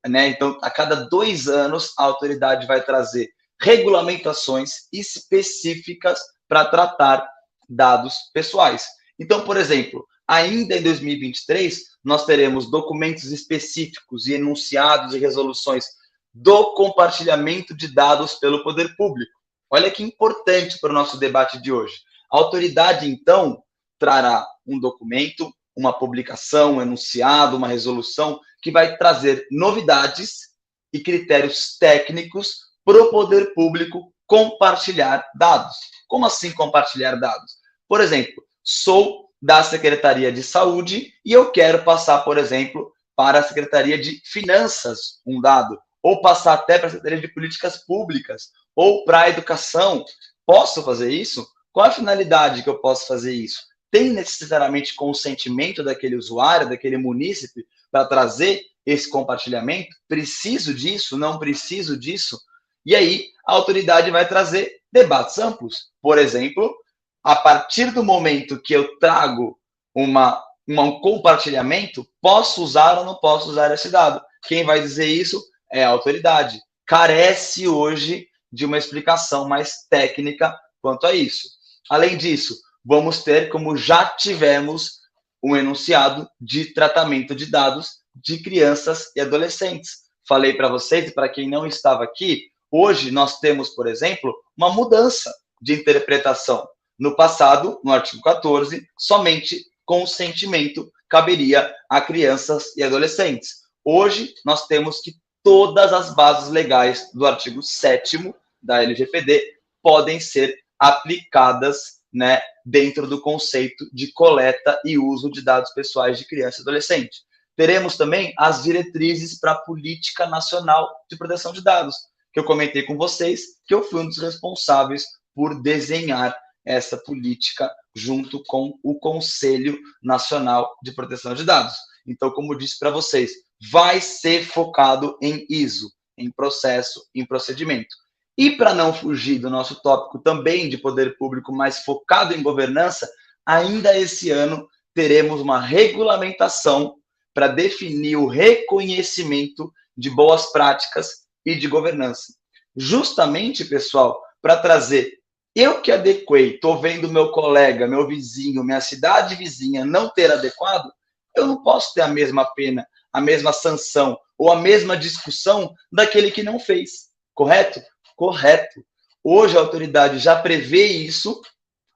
né? Então, a cada 2 anos, a autoridade vai trazer regulamentações específicas para tratar dados pessoais. Então, por exemplo, ainda em 2023, nós teremos documentos específicos e enunciados e resoluções do compartilhamento de dados pelo poder público. Olha que importante para o nosso debate de hoje. A autoridade, então, trará um documento, uma publicação, um enunciado, uma resolução, que vai trazer novidades e critérios técnicos para o poder público compartilhar dados. Como assim compartilhar dados? Por exemplo, sou da Secretaria de Saúde e eu quero passar, por exemplo, para a Secretaria de Finanças um dado, ou passar até para a Secretaria de Políticas Públicas, ou para a Educação. Posso fazer isso? Qual a finalidade que eu posso fazer isso? Tem necessariamente consentimento daquele usuário, daquele munícipe, para trazer esse compartilhamento? Preciso disso? Não preciso disso? E aí, a autoridade vai trazer debates amplos. Por exemplo, a partir do momento que eu trago um compartilhamento, posso usar ou não posso usar esse dado? Quem vai dizer isso é a autoridade. Carece hoje de uma explicação mais técnica quanto a isso. Além disso, vamos ter, como já tivemos, um enunciado de tratamento de dados de crianças e adolescentes. Falei para vocês, e para quem não estava aqui, hoje nós temos, por exemplo, uma mudança de interpretação. No passado, no artigo 14, somente consentimento caberia a crianças e adolescentes. Hoje, nós temos que todas as bases legais do artigo 7º da LGPD podem ser aplicadas, né, dentro do conceito de coleta e uso de dados pessoais de criança e adolescente. Teremos também as diretrizes para a Política Nacional de Proteção de Dados, que eu comentei com vocês, que eu fui um dos responsáveis por desenhar essa política junto com o Conselho Nacional de Proteção de Dados. Então, como eu disse para vocês, vai ser focado em ISO, em processo, em procedimento. E para não fugir do nosso tópico também de poder público mais focado em governança, ainda esse ano teremos uma regulamentação para definir o reconhecimento de boas práticas e de governança. Justamente, pessoal, para trazer, eu que adequei, estou vendo meu colega, meu vizinho, minha cidade vizinha não ter adequado, eu não posso ter a mesma pena, a mesma sanção ou a mesma discussão daquele que não fez, correto? Correto. Hoje a autoridade já prevê isso,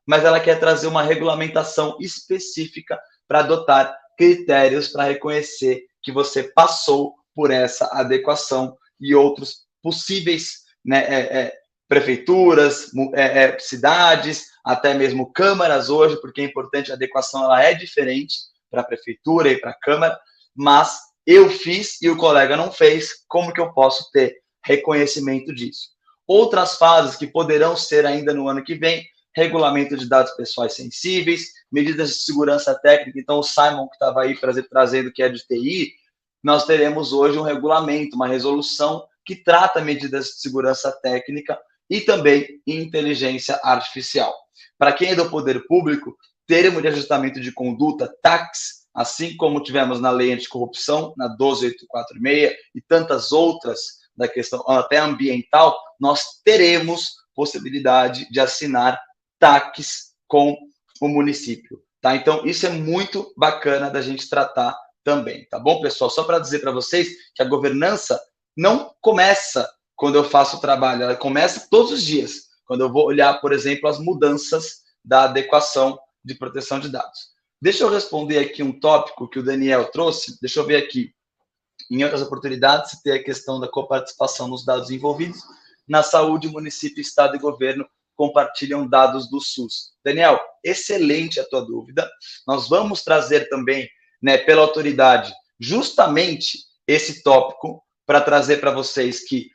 mas ela quer trazer uma regulamentação específica para adotar critérios para reconhecer que você passou por essa adequação e outros possíveis, né, prefeituras, cidades, até mesmo câmaras hoje, porque é importante, a adequação ela é diferente para a prefeitura e para a câmara, mas eu fiz e o colega não fez, como que eu posso ter reconhecimento disso? Outras fases que poderão ser ainda no ano que vem, regulamento de dados pessoais sensíveis, medidas de segurança técnica. Então, o Simon, que estava aí trazendo que é de TI, nós teremos hoje um regulamento, uma resolução que trata medidas de segurança técnica e também inteligência artificial. Para quem é do poder público, termo de ajustamento de conduta, TACs, assim como tivemos na Lei Anticorrupção, na 12846 e tantas outras da questão até ambiental, nós teremos possibilidade de assinar TACs com o município, tá? Então, isso é muito bacana da gente tratar também, tá bom, pessoal? Só para dizer para vocês que a governança não começa quando eu faço o trabalho, ela começa todos os dias, quando eu vou olhar, por exemplo, as mudanças da adequação de proteção de dados. Deixa eu responder aqui um tópico que o Daniel trouxe, deixa eu ver aqui. Em outras oportunidades, se tem a questão da coparticipação nos dados envolvidos. Na saúde, município, estado e governo compartilham dados do SUS. Daniel, excelente a tua dúvida. Nós vamos trazer também, né, pela autoridade, justamente esse tópico para trazer para vocês que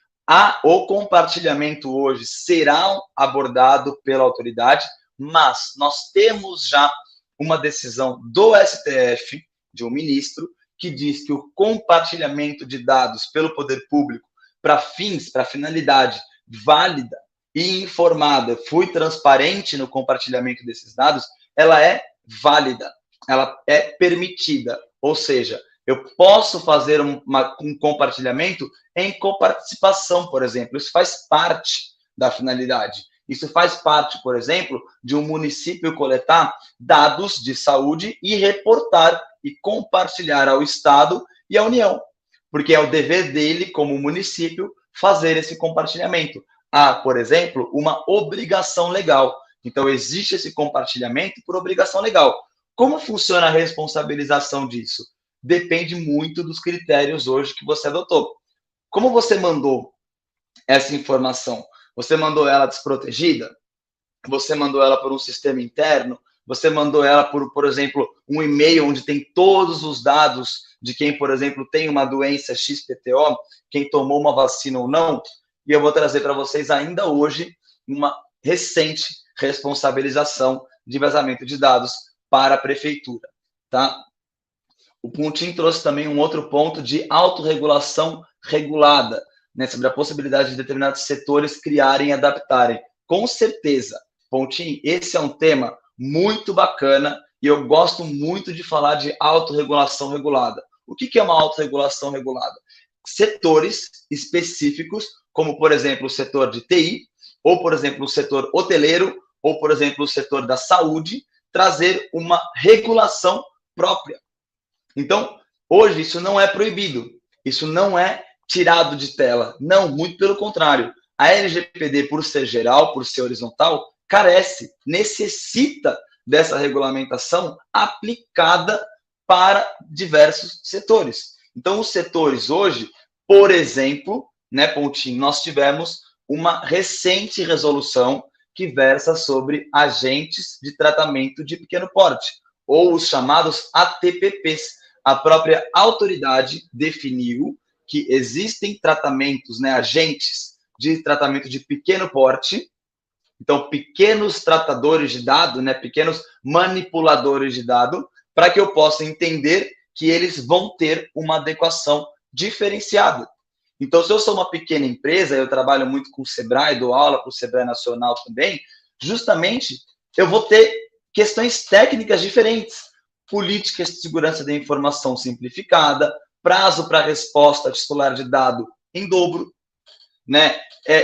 o compartilhamento hoje será abordado pela autoridade, mas nós temos já uma decisão do STF, de um ministro, que diz que o compartilhamento de dados pelo poder público para fins, para finalidade válida e informada, fui transparente no compartilhamento desses dados, ela é válida, ela é permitida, ou seja, eu posso fazer um compartilhamento em coparticipação, por exemplo, isso faz parte da finalidade. Isso faz parte, por exemplo, de um município coletar dados de saúde e reportar e compartilhar ao Estado e à União, porque é o dever dele, como município, fazer esse compartilhamento. Há, por exemplo, uma obrigação legal Então, existe esse compartilhamento por obrigação legal. Como funciona a responsabilização disso? Depende muito dos critérios hoje que você adotou. Como você mandou essa informação? Você mandou ela desprotegida? Você mandou ela por um sistema interno? Você mandou ela por exemplo, um e-mail onde tem todos os dados de quem, por exemplo, tem uma doença XPTO, quem tomou uma vacina ou não? E eu vou trazer para vocês ainda hoje uma recente responsabilização de vazamento de dados para a prefeitura, tá? O Pontinho trouxe também um outro ponto de autorregulação regulada, né, sobre a possibilidade de determinados setores criarem e adaptarem. Com certeza, Pontinho, esse é um tema muito bacana e eu gosto muito de falar de autorregulação regulada. O que é uma autorregulação regulada? Setores específicos, como, por exemplo, o setor de TI, ou, por exemplo, o setor hoteleiro, ou, por exemplo, o setor da saúde, trazer uma regulação própria. Então, hoje, isso não é proibido, isso não é tirado de tela. Não, muito pelo contrário. A LGPD, por ser geral, por ser horizontal, carece, necessita dessa regulamentação aplicada para diversos setores. Então, os setores hoje, por exemplo, né, Pontinho, nós tivemos uma recente resolução que versa sobre agentes de tratamento de pequeno porte, ou os chamados ATPPs. A própria autoridade definiu que existem tratamentos, né, agentes de tratamento de pequeno porte, então pequenos tratadores de dado, né, pequenos manipuladores de dado, para que eu possa entender que eles vão ter uma adequação diferenciada. Então, se eu sou uma pequena empresa, eu trabalho muito com o Sebrae, dou aula para o Sebrae Nacional também, justamente eu vou ter questões técnicas diferentes, políticas de segurança da informação simplificada, prazo para resposta titular de dado em dobro, né?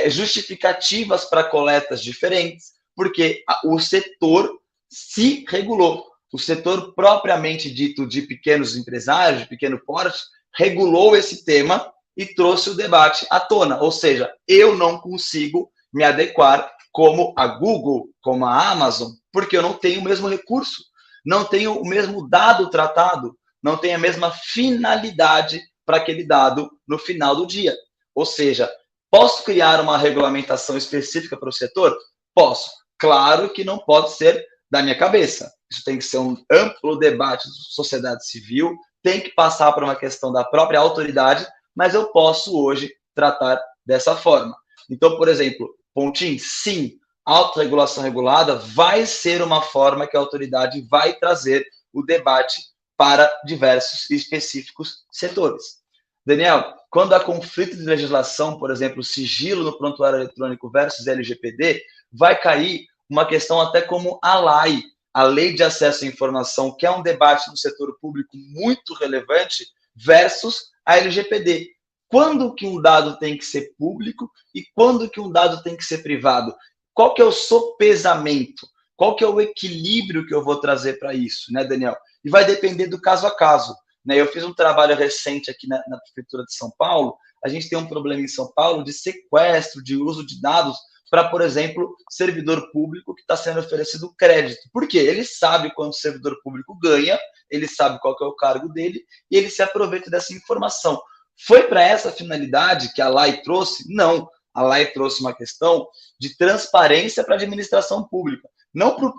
Justificativas para coletas diferentes, porque o setor se regulou. O setor propriamente dito de pequenos empresários, de pequeno porte, regulou esse tema e trouxe o debate à tona. Ou seja, eu não consigo me adequar como a Google, como a Amazon, porque eu não tenho o mesmo recurso, não tenho o mesmo dado tratado, não tenho a mesma finalidade para aquele dado no final do dia. Ou seja, posso criar uma regulamentação específica para o setor? Posso. Claro que não pode ser da minha cabeça. Isso tem que ser um amplo debate da sociedade civil, tem que passar por uma questão da própria autoridade, mas eu posso hoje tratar dessa forma. Então, por exemplo, Pontinho, sim, autorregulação regulada vai ser uma forma que a autoridade vai trazer o debate para diversos e específicos setores. Daniel, quando há conflito de legislação, por exemplo, sigilo no prontuário eletrônico versus LGPD, vai cair uma questão até como a LAI, a Lei de Acesso à Informação, que é um debate no setor público muito relevante, versus a LGPD. Quando que um dado tem que ser público e quando que um dado tem que ser privado? Qual que é o sopesamento? Qual que é o equilíbrio que eu vou trazer para isso, né, Daniel? E vai depender do caso a caso. Né? Eu fiz um trabalho recente aqui na Prefeitura de São Paulo. A gente tem um problema em São Paulo de sequestro, de uso de dados para, por exemplo, servidor público que está sendo oferecido crédito. Por quê? Ele sabe quanto o servidor público ganha, ele sabe qual que é o cargo dele e ele se aproveita dessa informação. Foi para essa finalidade que a LAI trouxe? Não. A LAI trouxe uma questão de transparência para a administração pública. Não para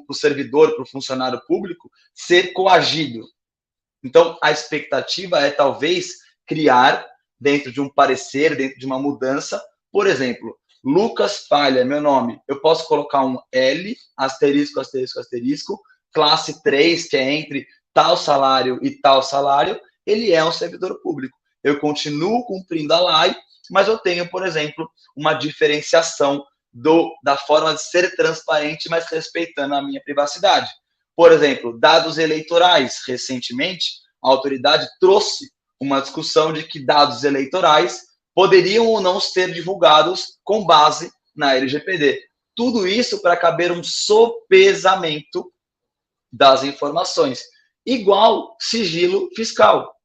o servidor, para o funcionário público ser coagido. Então, a expectativa é talvez criar, dentro de um parecer, dentro de uma mudança, por exemplo, Lucas Falha, meu nome, eu posso colocar um L, asterisco, asterisco, asterisco, classe 3, que é entre tal salário e tal salário, ele é um servidor público. Eu continuo cumprindo a LAI, mas eu tenho, por exemplo, uma diferenciação da forma de ser transparente, mas respeitando a minha privacidade. Por exemplo, dados eleitorais. Recentemente, a autoridade trouxe uma discussão de que dados eleitorais poderiam ou não ser divulgados com base na LGPD. Tudo isso para caber um sopesamento das informações. Igual sigilo fiscal.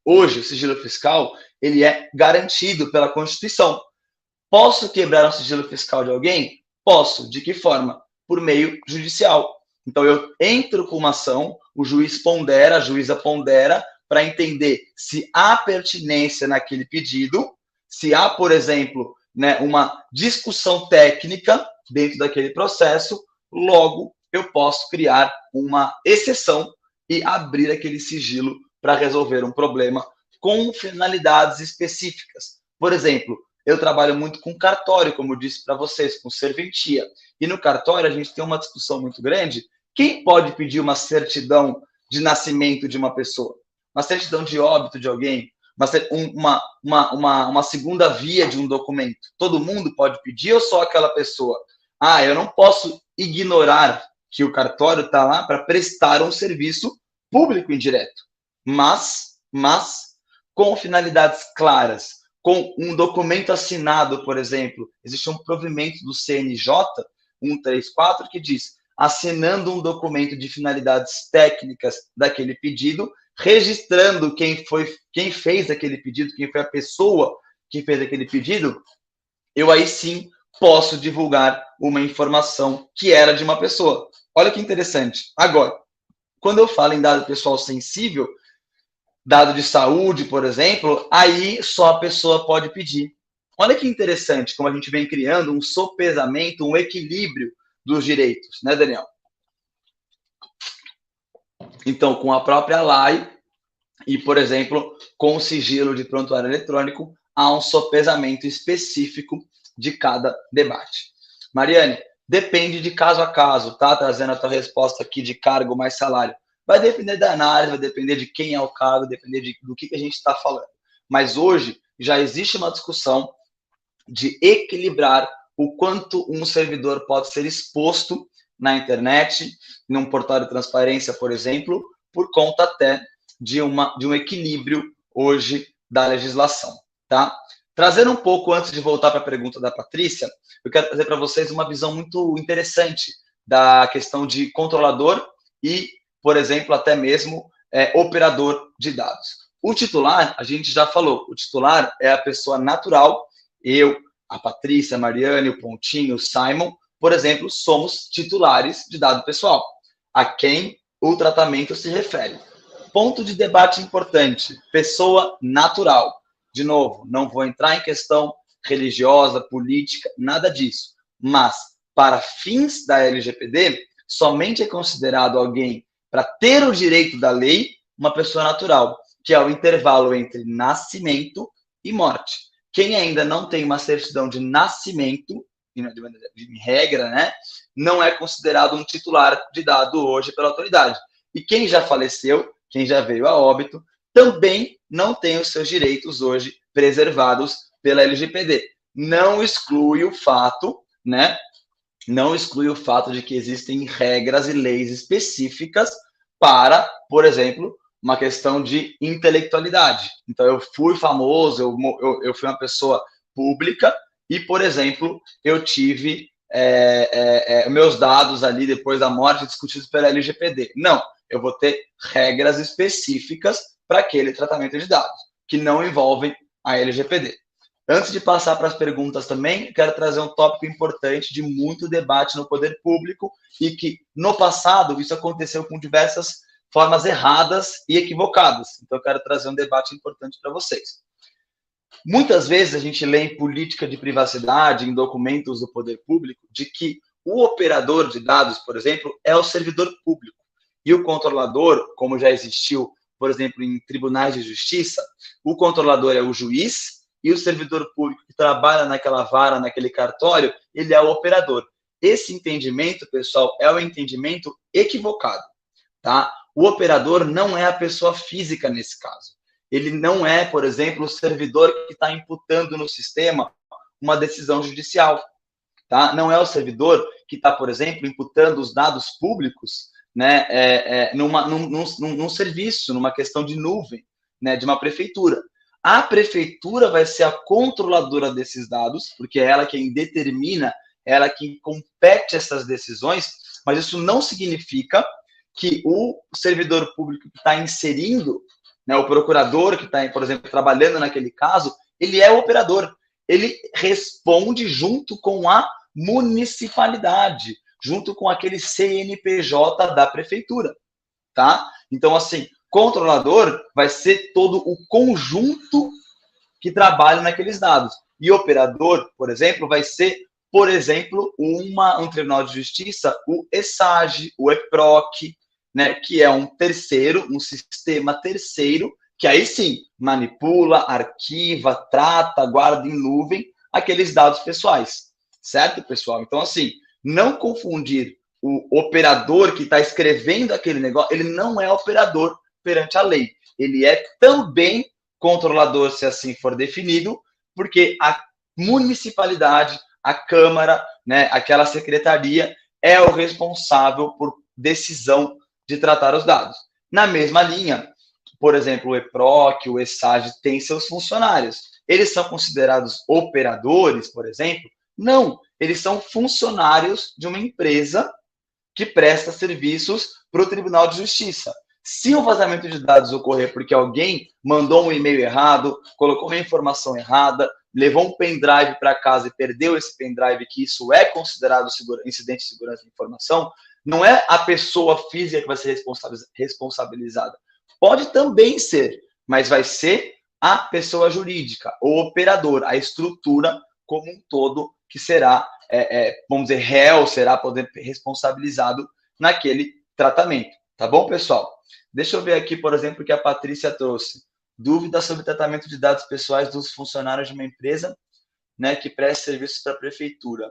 Hoje, o sigilo fiscal ele é garantido pela Constituição. Posso quebrar um sigilo fiscal de alguém? Posso. De que forma? Por meio judicial. Então, eu entro com uma ação, o juiz pondera, a juíza pondera, para entender se há pertinência naquele pedido, se há, por exemplo, né, uma discussão técnica dentro daquele processo, logo eu posso criar uma exceção e abrir aquele sigilo para resolver um problema com finalidades específicas. Por exemplo, eu trabalho muito com cartório, como eu disse para vocês, com serventia. E no cartório a gente tem uma discussão muito grande. Quem pode pedir uma certidão de nascimento de uma pessoa? Uma certidão de óbito de alguém? Uma segunda via de um documento? Todo mundo pode pedir ou só aquela pessoa? Eu não posso ignorar que o cartório está lá para prestar um serviço público indireto. Mas, com finalidades claras, com um documento assinado, por exemplo, existe um provimento do CNJ 134 que diz: assinando um documento de finalidades técnicas daquele pedido, registrando quem fez aquele pedido, quem foi a pessoa que fez aquele pedido, eu aí sim posso divulgar uma informação que era de uma pessoa. Olha que interessante. Agora, quando eu falo em dado pessoal sensível, dado de saúde, por exemplo, aí só a pessoa pode pedir. Olha que interessante como a gente vem criando um sopesamento, um equilíbrio dos direitos, né, Daniel? Então, com a própria lei e, por exemplo, com o sigilo de prontuário eletrônico, há um sopesamento específico de cada debate. Mariane, depende de caso a caso, tá? Trazendo a tua resposta aqui de cargo mais salário. Vai depender da análise, vai depender de quem é o cargo, depender do que a gente está falando. Mas hoje já existe uma discussão de equilibrar o quanto um servidor pode ser exposto na internet, num portal de transparência, por exemplo, por conta até de um equilíbrio hoje da legislação, tá? Trazendo um pouco, antes de voltar para a pergunta da Patrícia, eu quero trazer para vocês uma visão muito interessante da questão de controlador e, por exemplo, até mesmo operador de dados. O titular, a gente já falou, o titular é a pessoa natural, eu, a Patrícia, a Mariane, o Pontinho, o Simon, por exemplo, somos titulares de dado pessoal, a quem o tratamento se refere. Ponto de debate importante, pessoa natural. De novo, não vou entrar em questão religiosa, política, nada disso. Mas, para fins da LGPD, somente é considerado alguém para ter o direito da lei uma pessoa natural, que é o intervalo entre nascimento e morte. Quem ainda não tem uma certidão de nascimento, de regra, né, não é considerado um titular de dado hoje pela autoridade. E quem já faleceu, quem já veio a óbito, também não tem os seus direitos hoje preservados pela LGPD. Não exclui o fato, né? Não exclui o fato de que existem regras e leis específicas para, por exemplo, uma questão de intelectualidade. Então, eu fui famoso, eu fui uma pessoa pública e, por exemplo, eu tive meus dados ali depois da morte discutidos pela LGPD. Não, eu vou ter regras específicas para aquele tratamento de dados, que não envolvem a LGPD. Antes de passar para as perguntas também, quero trazer um tópico importante de muito debate no poder público e que, no passado, isso aconteceu com diversas formas erradas e equivocadas. Então, eu quero trazer um debate importante para vocês. Muitas vezes a gente lê em política de privacidade, em documentos do poder público, de que o operador de dados, por exemplo, é o servidor público. E o controlador, como já existiu, por exemplo, em tribunais de justiça, o controlador é o juiz e o servidor público que trabalha naquela vara, naquele cartório, ele é o operador. Esse entendimento, pessoal, é um entendimento equivocado, tá? O operador não é a pessoa física nesse caso. Ele não é, por exemplo, o servidor que está imputando no sistema uma decisão judicial, tá? Não é o servidor que está, por exemplo, imputando os dados públicos, né, num serviço, numa questão de nuvem, né, de uma prefeitura. A prefeitura vai ser a controladora desses dados, porque é ela quem determina, ela quem compete essas decisões, mas isso não significa que o servidor público que está inserindo, né, o procurador que está, por exemplo, trabalhando naquele caso, ele é o operador. Ele responde junto com a municipalidade, junto com aquele CNPJ da prefeitura, tá? Então, assim, controlador vai ser todo o conjunto que trabalha naqueles dados. E operador, por exemplo, vai ser, por exemplo, um Tribunal de Justiça, o ESAG, o EPROC, né, que é um terceiro, um sistema terceiro, que aí sim manipula, arquiva, trata, guarda em nuvem aqueles dados pessoais. Certo, pessoal? Então, assim, não confundir o operador que está escrevendo aquele negócio, ele não é operador perante a lei. Ele é também controlador, se assim for definido, porque a municipalidade, a Câmara, né, aquela secretaria, é o responsável por decisão de tratar os dados. Na mesma linha, por exemplo, o EPROC, o ESAG tem seus funcionários. Eles são considerados operadores, por exemplo? Não, eles são funcionários de uma empresa que presta serviços para o Tribunal de Justiça. Se o vazamento de dados ocorrer porque alguém mandou um e-mail errado, colocou uma informação errada, levou um pendrive para casa e perdeu esse pendrive, que isso é considerado incidente de segurança de informação, não é a pessoa física que vai ser responsabilizada. Pode também ser, mas vai ser a pessoa jurídica, o operador, a estrutura como um todo que será, vamos dizer, réu, será poder responsabilizado naquele tratamento. Tá bom, pessoal? Deixa eu ver aqui, por exemplo, o que a Patrícia trouxe. Dúvidas sobre tratamento de dados pessoais dos funcionários de uma empresa, né, que presta serviços para a prefeitura.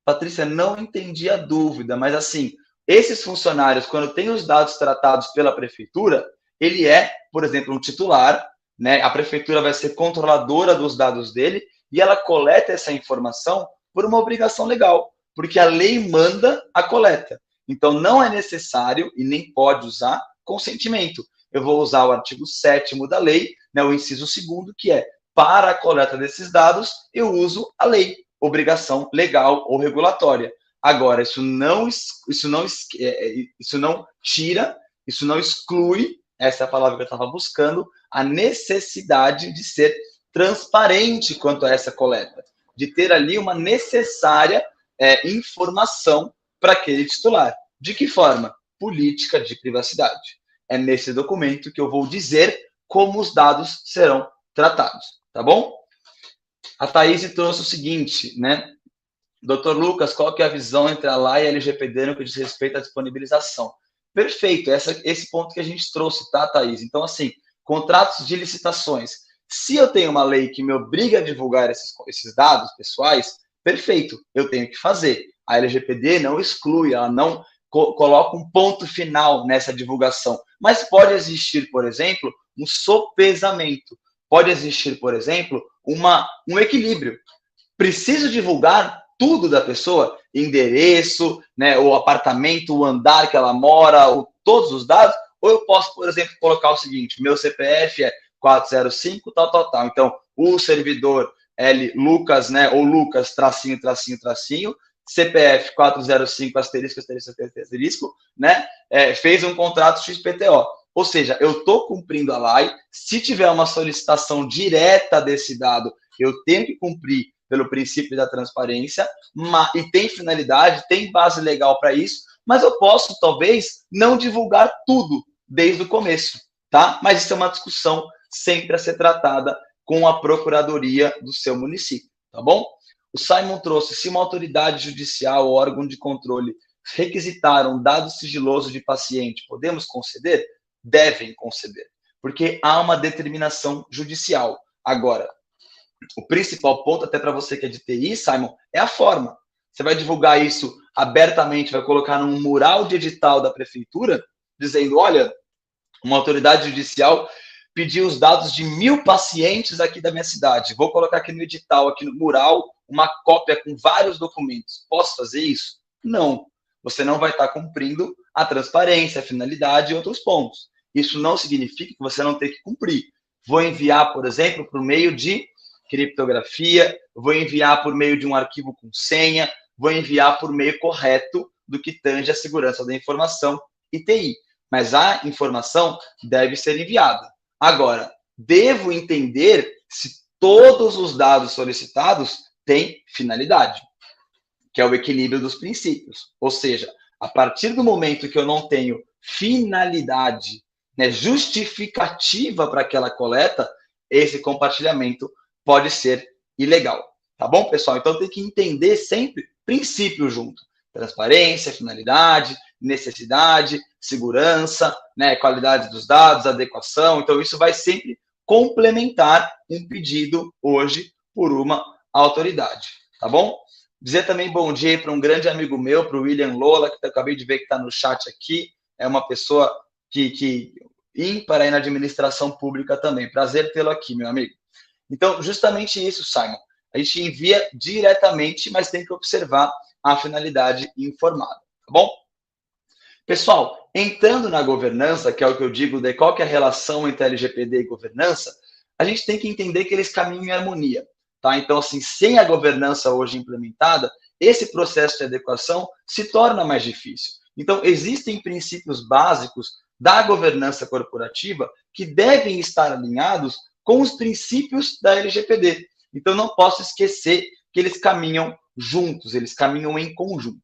Patrícia, não entendi a dúvida, mas assim, esses funcionários, quando tem os dados tratados pela prefeitura, ele é, por exemplo, um titular, né? A prefeitura vai ser controladora dos dados dele e ela coleta essa informação por uma obrigação legal, porque a lei manda a coleta. Então, não é necessário e nem pode usar consentimento. Eu vou usar o artigo 7º da lei, né, o inciso 2º, que é, para a coleta desses dados, eu uso a lei, obrigação legal ou regulatória. Agora, isso não tira, isso não exclui, essa é a palavra que eu estava buscando, a necessidade de ser transparente quanto a essa coleta, de ter ali uma necessária informação para aquele titular. De que forma? Política de privacidade. É nesse documento que eu vou dizer como os dados serão tratados, tá bom? A Thaís trouxe o seguinte, né? Dr. Lucas, qual que é a visão entre a lei e a LGPD no que diz respeito à disponibilização? Perfeito, esse ponto que a gente trouxe, tá, Thaís? Então, assim, contratos de licitações. Se eu tenho uma lei que me obriga a divulgar esses dados pessoais, perfeito, eu tenho que fazer. A LGPD não exclui, ela não coloca um ponto final nessa divulgação. Mas pode existir, por exemplo, um sopesamento. Pode existir, por exemplo, um equilíbrio. Preciso divulgar tudo da pessoa, endereço, né, o apartamento, o andar que ela mora, todos os dados, ou eu posso, por exemplo, colocar o seguinte, meu CPF é 405, tal. Então, o servidor Lucas, né, ou Lucas, tracinho, CPF 405, asterisco, né, fez um contrato XPTO. Ou seja, eu estou cumprindo a lei. Se tiver uma solicitação direta desse dado, eu tenho que cumprir pelo princípio da transparência, e tem finalidade, tem base legal para isso, mas eu posso, talvez, não divulgar tudo desde o começo, tá? Mas isso é uma discussão sempre a ser tratada com a procuradoria do seu município, tá bom? O Simon trouxe, se uma autoridade judicial ou órgão de controle requisitaram um dado sigiloso de paciente, podemos conceder? Devem conceder, porque há uma determinação judicial. Agora, o principal ponto, até para você que é de TI, Simon, é a forma. Você vai divulgar isso abertamente, vai colocar num mural de edital da prefeitura, dizendo, olha, uma autoridade judicial pediu os dados de 1000 pacientes aqui da minha cidade. Vou colocar aqui no edital, aqui no mural, uma cópia com vários documentos. Posso fazer isso? Não. Você não vai estar cumprindo a transparência, a finalidade e outros pontos. Isso não significa que você não tem que cumprir. Vou enviar, por exemplo, por meio de criptografia, vou enviar por meio de um arquivo com senha, vou enviar por meio correto do que tange a segurança da informação e TI. Mas a informação deve ser enviada. Agora, devo entender se todos os dados solicitados têm finalidade. que é o equilíbrio dos princípios. Ou seja, a partir do momento que eu não tenho finalidade, né, justificativa para aquela coleta, esse compartilhamento pode ser ilegal. Tá bom, pessoal? Então tem que entender sempre princípio junto. Transparência, finalidade, necessidade, segurança, né, qualidade dos dados, adequação. Então isso vai sempre complementar um pedido hoje por uma autoridade. Tá bom? Dizer também bom dia para um grande amigo meu, para o William Lola, que eu acabei de ver que está no chat aqui. É uma pessoa que ímpar aí na administração pública também. Prazer tê-lo aqui, meu amigo. Então, justamente isso, Simon. A gente envia diretamente, mas tem que observar a finalidade informada, tá bom? Pessoal, entrando na governança, que é o que eu digo de qual que é a relação entre LGPD e governança, a gente tem que entender que eles caminham em harmonia, tá? Então, assim, sem a governança hoje implementada, esse processo de adequação se torna mais difícil. Então, existem princípios básicos da governança corporativa que devem estar alinhados com os princípios da LGPD. Então, não posso esquecer que eles caminham juntos, eles caminham em conjunto.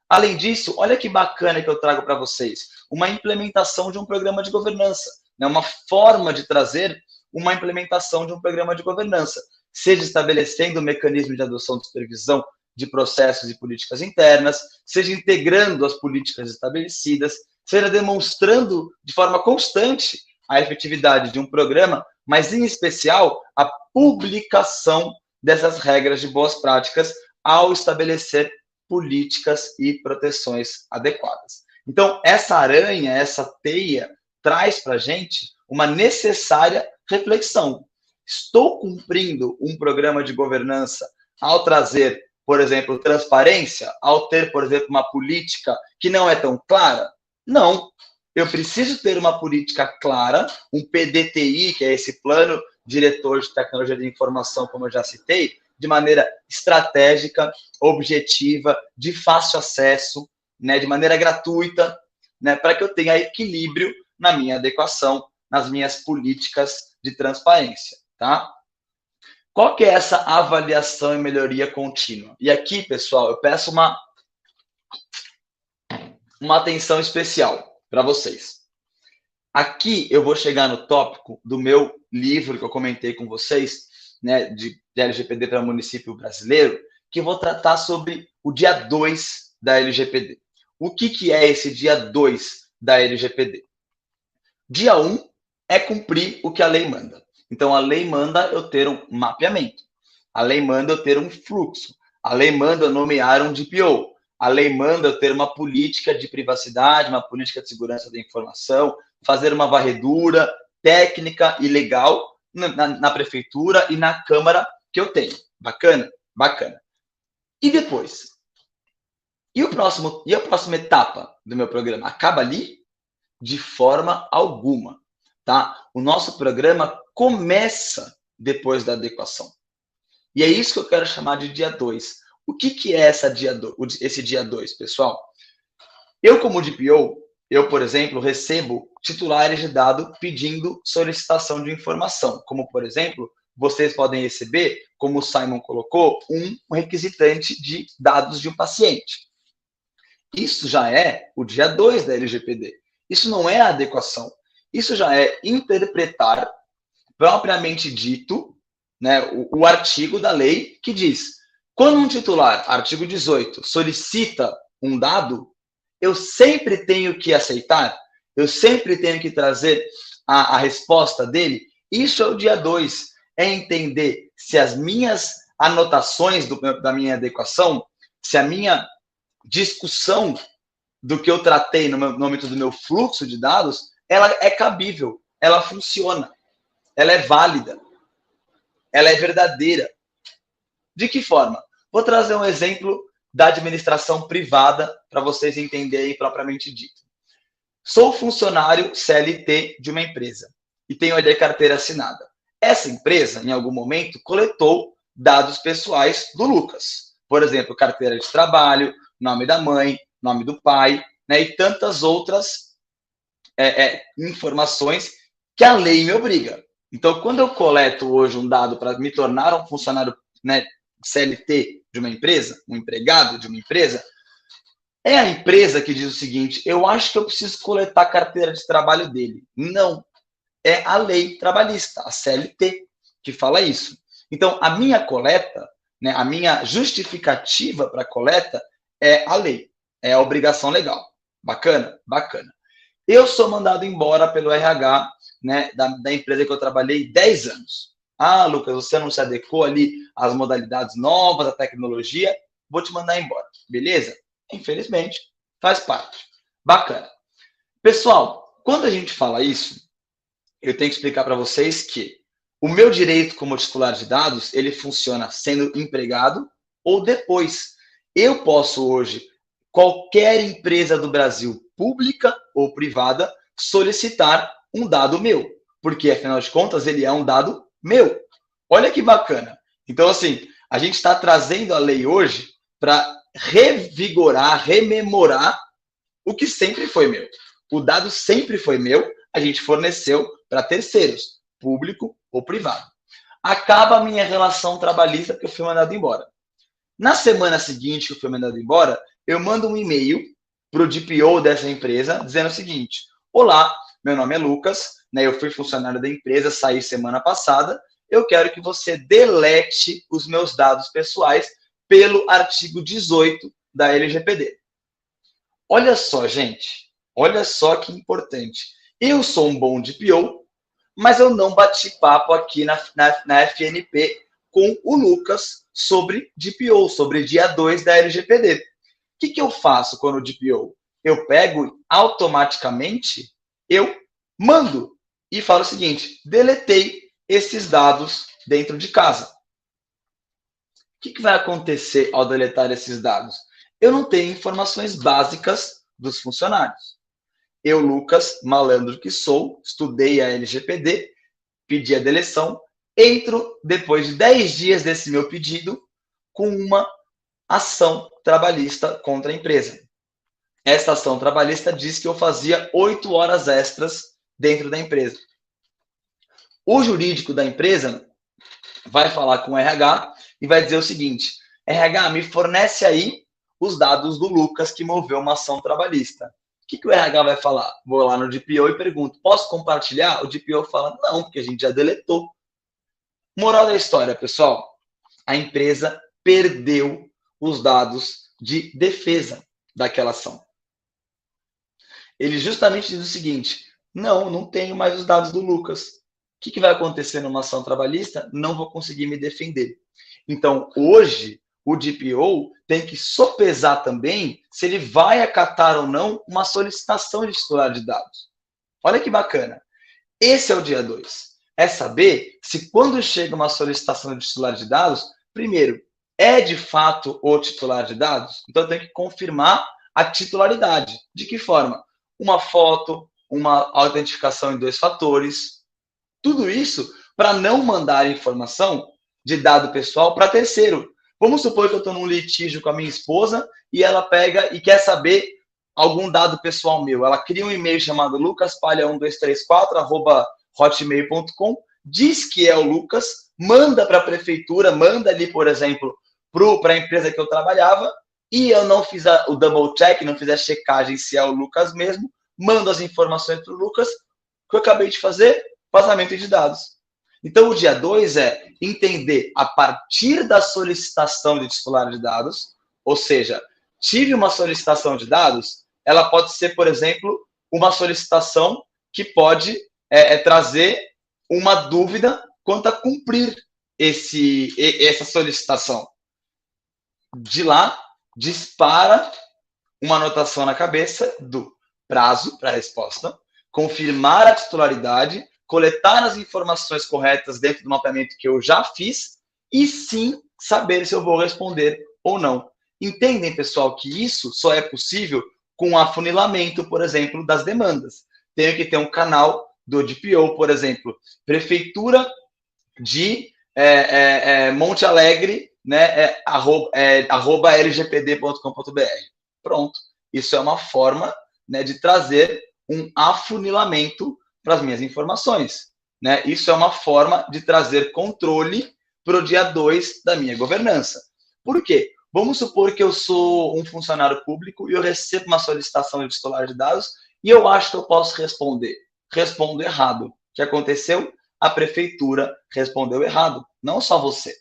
Além disso, olha que bacana que eu trago para vocês, uma implementação de um programa de governança, né? Uma forma de trazer uma implementação de um programa de governança, seja estabelecendo um mecanismo de adoção de supervisão de processos e políticas internas, seja integrando as políticas estabelecidas, seja demonstrando de forma constante a efetividade de um programa, mas em especial a publicação dessas regras de boas práticas ao estabelecer políticas e proteções adequadas. Então, essa aranha, essa teia, traz para a gente uma necessária reflexão. Estou cumprindo um programa de governança ao trazer, por exemplo, transparência, ao ter, por exemplo, uma política que não é tão clara? Não. Eu preciso ter uma política clara, um PDTI, que é esse Plano Diretor de Tecnologia de Informação, como eu já citei, de maneira estratégica, objetiva, de fácil acesso, né, de maneira gratuita, né, para que eu tenha equilíbrio na minha adequação, nas minhas políticas de transparência, tá? Qual que é essa avaliação e melhoria contínua? E aqui, pessoal, eu peço uma atenção especial para vocês. Aqui eu vou chegar no tópico do meu livro que eu comentei com vocês, né, de LGPD para o município brasileiro, que eu vou tratar sobre o dia 2 da LGPD. O que é esse dia 2 da LGPD? Dia 1 é cumprir o que a lei manda. Então, a lei manda eu ter um mapeamento. A lei manda eu ter um fluxo. A lei manda eu nomear um DPO. A lei manda eu ter uma política de privacidade, uma política de segurança da informação, fazer uma varredura técnica e legal na prefeitura e na Câmara que eu tenho. Bacana? Bacana. E depois? E a próxima etapa do meu programa? Acaba ali? De forma alguma. Tá? O nosso programa começa depois da adequação. E é isso que eu quero chamar de dia 2. O que é esse dia 2, pessoal? Eu, como DPO, por exemplo, recebo titulares de dado pedindo solicitação de informação, como, por exemplo, vocês podem receber, como o Simon colocou, um requisitante de dados de um paciente. Isso já é o dia 2 da LGPD. Isso não é a adequação. Isso já é interpretar, propriamente dito, né, o artigo da lei que diz: quando um titular, artigo 18, solicita um dado, eu sempre tenho que aceitar, eu sempre tenho que trazer a resposta dele. Isso é o dia 2, é entender se as minhas anotações da minha adequação, se a minha discussão do que eu tratei no âmbito do meu fluxo de dados, ela é cabível, ela funciona, ela é válida, ela é verdadeira. De que forma? Vou trazer um exemplo da administração privada para vocês entenderem propriamente dito. Sou funcionário CLT de uma empresa e tenho ali a carteira assinada. Essa empresa, em algum momento, coletou dados pessoais do Lucas. Por exemplo, carteira de trabalho, nome da mãe, nome do pai, né, e tantas outras informações que a lei me obriga. Então, quando eu coleto hoje um dado para me tornar um funcionário, né, CLT de uma empresa, um empregado de uma empresa, é a empresa que diz o seguinte: eu acho que eu preciso coletar a carteira de trabalho dele. Não. É a lei trabalhista, a CLT, que fala isso. Então, a minha coleta, né, a minha justificativa para a coleta é a lei, é a obrigação legal. Bacana? Bacana. Eu sou mandado embora pelo RH, né, da empresa que eu trabalhei 10 anos. Ah, Lucas, você não se adequou ali às modalidades novas, à tecnologia, vou te mandar embora. Beleza? Infelizmente, faz parte. Bacana. Pessoal, quando a gente fala isso, eu tenho que explicar para vocês que o meu direito como titular de dados, ele funciona sendo empregado ou depois. Eu posso hoje, qualquer empresa do Brasil, pública ou privada, solicitar um dado meu, porque afinal de contas ele é um dado meu. Olha que bacana. Então, assim, a gente está trazendo a lei hoje para revigorar, rememorar o que sempre foi meu. O dado sempre foi meu, a gente forneceu para terceiros, público ou privado. Acaba a minha relação trabalhista porque eu fui mandado embora. Na semana seguinte que eu fui mandado embora, eu mando um e-mail para o DPO dessa empresa dizendo o seguinte: olá, meu nome é Lucas, né, eu fui funcionário da empresa, saí semana passada, eu quero que você delete os meus dados pessoais pelo artigo 18 da LGPD. Olha só, gente, olha só que importante. Eu sou um bom DPO, mas eu não bati papo aqui na FNP com o Lucas sobre DPO, sobre dia 2 da LGPD. O que eu faço quando o DPO? Eu pego automaticamente, eu mando e falo o seguinte: deletei esses dados dentro de casa. O que vai acontecer ao deletar esses dados? Eu não tenho informações básicas dos funcionários. Eu, Lucas, malandro que sou, estudei a LGPD, pedi a deleção, entro, depois de 10 dias desse meu pedido, com uma ação trabalhista contra a empresa. Essa ação trabalhista diz que eu fazia 8 horas extras dentro da empresa. O jurídico da empresa vai falar com o RH e vai dizer o seguinte: RH, me fornece aí os dados do Lucas que moveu uma ação trabalhista. O que o RH vai falar? Vou lá no DPO e pergunto: posso compartilhar? O DPO fala: não, porque a gente já deletou. Moral da história, pessoal: a empresa perdeu os dados de defesa daquela ação. Ele justamente diz o seguinte: não tenho mais os dados do Lucas. O que vai acontecer numa ação trabalhista? Não vou conseguir me defender. Então, hoje, o DPO tem que sopesar também se ele vai acatar ou não uma solicitação de titular de dados. Olha que bacana. Esse é o dia 2. É saber se quando chega uma solicitação de titular de dados, primeiro, é de fato o titular de dados? Então, tem que confirmar a titularidade. De que forma? Uma foto, uma autentificação em 2 fatores. Tudo isso para não mandar informação de dado pessoal para terceiro. Vamos supor que eu estou num litígio com a minha esposa e ela pega e quer saber algum dado pessoal meu. Ela cria um e-mail chamado lucaspalha1234@hotmail.com, diz que é o Lucas, manda para a prefeitura, manda ali, por exemplo, para a empresa que eu trabalhava, e eu não fiz o double check, não fiz a checagem se é o Lucas mesmo, mando as informações para o Lucas, o que eu acabei de fazer? Vazamento de dados. Então, o dia 2 é entender a partir da solicitação de titular de dados, ou seja, tive uma solicitação de dados, ela pode ser, por exemplo, uma solicitação que pode trazer uma dúvida quanto a cumprir essa solicitação. De lá, dispara uma anotação na cabeça do prazo para a resposta, confirmar a titularidade, coletar as informações corretas dentro do mapeamento que eu já fiz e sim saber se eu vou responder ou não. Entendem, pessoal, que isso só é possível com o afunilamento, por exemplo, das demandas. Tenho que ter um canal do DPO, por exemplo, Prefeitura de Monte Alegre, né, @lgpd.com.br. Pronto. Isso é uma forma, né, de trazer um afunilamento para as minhas informações, né? Isso é uma forma de trazer controle para o dia 2 da minha governança. Por quê? Vamos supor que eu sou um funcionário público e eu recebo uma solicitação de titular de dados e eu acho que eu posso responder. Respondo errado. O que aconteceu? A prefeitura respondeu errado, não só você.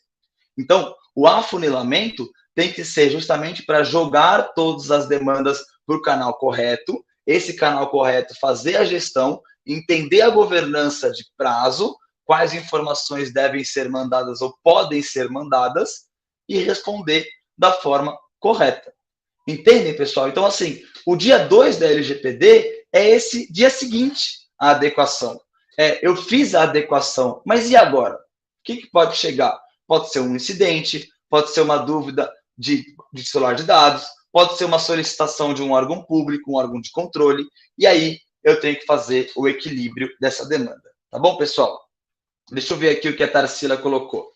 Então, o afunilamento tem que ser justamente para jogar todas as demandas para o canal correto, esse canal correto fazer a gestão, entender a governança de prazo, quais informações devem ser mandadas ou podem ser mandadas e responder da forma correta. Entendem, pessoal? Então, assim, o dia 2 da LGPD é esse dia seguinte à adequação. Eu fiz a adequação, mas e agora? O que pode chegar? Pode ser um incidente, pode ser uma dúvida de titular de dados, pode ser uma solicitação de um órgão público, um órgão de controle, e aí eu tenho que fazer o equilíbrio dessa demanda. Tá bom, pessoal? Deixa eu ver aqui o que a Tarsila colocou.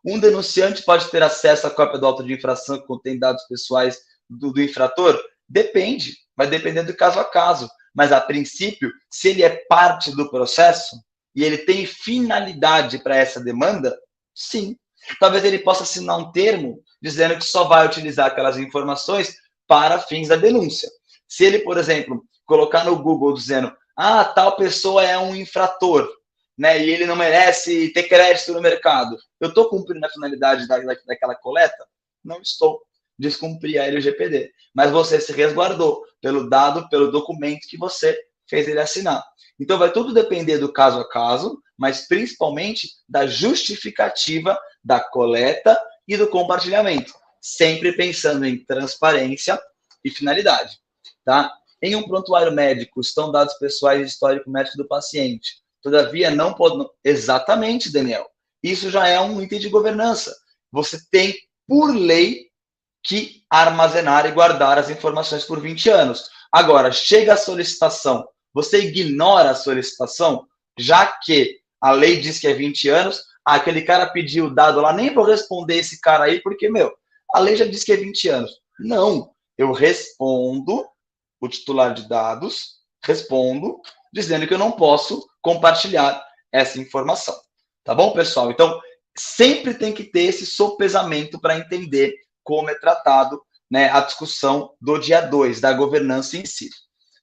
Um denunciante pode ter acesso à cópia do auto de infração que contém dados pessoais do infrator? Depende, vai depender do caso a caso. Mas, a princípio, se ele é parte do processo e ele tem finalidade para essa demanda, sim. Talvez ele possa assinar um termo dizendo que só vai utilizar aquelas informações para fins da denúncia. Se ele, por exemplo, colocar no Google dizendo tal pessoa é um infrator, né, e ele não merece ter crédito no mercado, eu estou cumprindo a finalidade daquela coleta? Não estou. Descumprir a LGPD. Mas você se resguardou pelo dado, pelo documento que você fez ele assinar. Então, vai tudo depender do caso a caso, mas principalmente da justificativa da coleta e do compartilhamento, sempre pensando em transparência e finalidade. Tá? Em um prontuário médico, estão dados pessoais e histórico médico do paciente. Todavia, não pode... Exatamente, Daniel. Isso já é um item de governança. Você tem, por lei, que armazenar e guardar as informações por 20 anos. Agora, chega a solicitação, você ignora a solicitação, já que a lei diz que é 20 anos, aquele cara pediu o dado lá, nem vou responder esse cara aí, porque, a lei já diz que é 20 anos. Não, eu respondo, o titular de dados, respondo, dizendo que eu não posso compartilhar essa informação. Tá bom, pessoal? Então, sempre tem que ter esse sopesamento para entender como é tratado, né, a discussão do dia 2, da governança em si.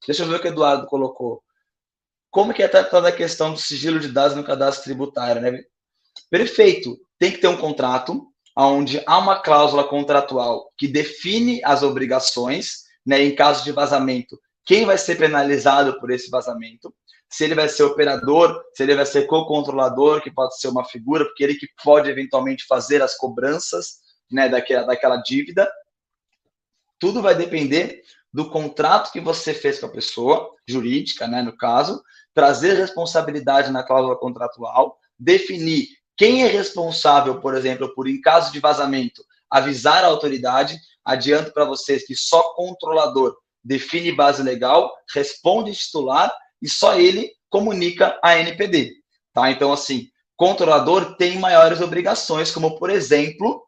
Deixa eu ver o que o Eduardo colocou. Como que é tratada a questão do sigilo de dados no cadastro tributário, né? Perfeito. Tem que ter um contrato, onde há uma cláusula contratual que define as obrigações, né, em caso de vazamento, quem vai ser penalizado por esse vazamento, se ele vai ser operador, se ele vai ser co-controlador, que pode ser uma figura, porque ele que pode eventualmente fazer as cobranças, né, daquela dívida. Tudo vai depender do contrato que você fez com a pessoa jurídica, né, no caso, trazer responsabilidade na cláusula contratual, definir quem é responsável, por exemplo, por, em caso de vazamento, avisar a autoridade. Adianto para vocês que só controlador define base legal, responde titular e só ele comunica a NPD. Tá? Então, assim, controlador tem maiores obrigações, como, por exemplo,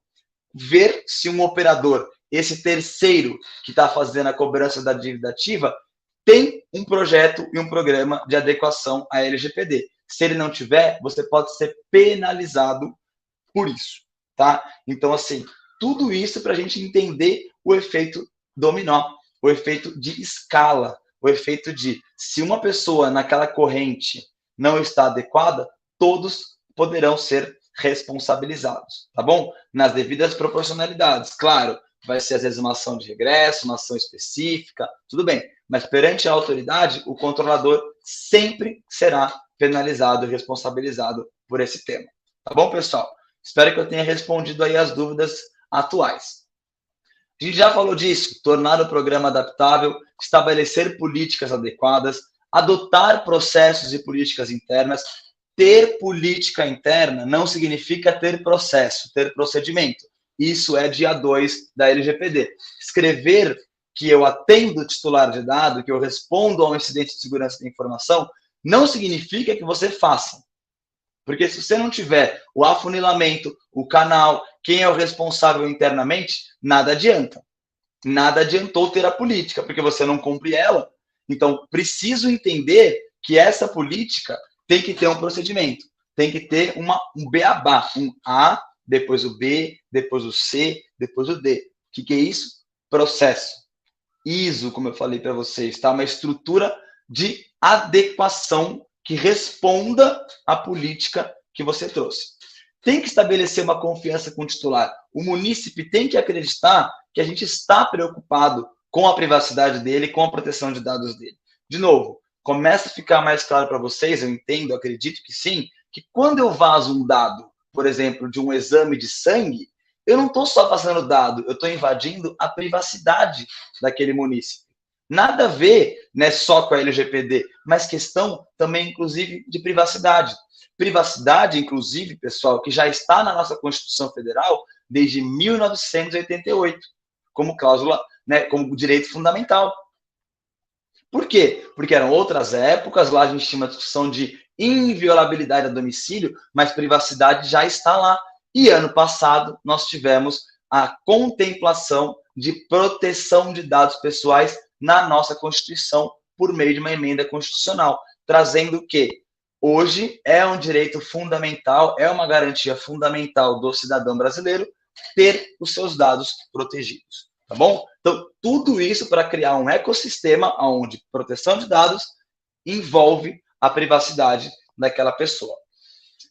ver se um operador, esse terceiro que está fazendo a cobrança da dívida ativa, tem um projeto e um programa de adequação à LGPD. Se ele não tiver, você pode ser penalizado por isso, tá? Então, assim, tudo isso para a gente entender o efeito dominó, o efeito de escala, o efeito de, se uma pessoa naquela corrente não está adequada, todos poderão ser responsabilizados, tá bom? Nas devidas proporcionalidades. Claro, vai ser às vezes uma ação de regresso, uma ação específica, tudo bem. Mas perante a autoridade, o controlador sempre será penalizado e responsabilizado por esse tema. Tá bom, pessoal? Espero que eu tenha respondido aí as dúvidas atuais. A gente já falou disso, tornar o programa adaptável, estabelecer políticas adequadas, adotar processos e políticas internas. Ter política interna não significa ter processo, ter procedimento. Isso é dia 2 da LGPD. Escrever que eu atendo o titular de dado, que eu respondo ao incidente de segurança da informação, não significa que você faça. Porque se você não tiver o afunilamento, o canal, quem é o responsável internamente, nada adianta. Nada adiantou ter a política, porque você não cumpre ela. Então, preciso entender que essa política tem que ter um procedimento, tem que ter um beabá, um A, depois o B, depois o C, depois o D. O que é isso? Processo. ISO, como eu falei para vocês, tá? Uma estrutura de adequação que responda à política que você trouxe. Tem que estabelecer uma confiança com o titular. O munícipe tem que acreditar que a gente está preocupado com a privacidade dele, com a proteção de dados dele. De novo, começa a ficar mais claro para vocês, eu entendo, acredito que sim, que quando eu vazo um dado, por exemplo, de um exame de sangue, eu não estou só vazando dado, eu estou invadindo a privacidade daquele munícipe. Nada a ver, né, só com a LGPD, mas questão também, inclusive, de privacidade. Privacidade, inclusive, pessoal, que já está na nossa Constituição Federal desde 1988, como cláusula, né, como direito fundamental. Por quê? Porque eram outras épocas, lá a gente tinha uma discussão de inviolabilidade a domicílio, mas privacidade já está lá. E ano passado nós tivemos a contemplação de proteção de dados pessoais na nossa Constituição por meio de uma emenda constitucional, trazendo o quê? Hoje é um direito fundamental, é uma garantia fundamental do cidadão brasileiro ter os seus dados protegidos, tá bom? Então, tudo isso para criar um ecossistema onde proteção de dados envolve a privacidade daquela pessoa.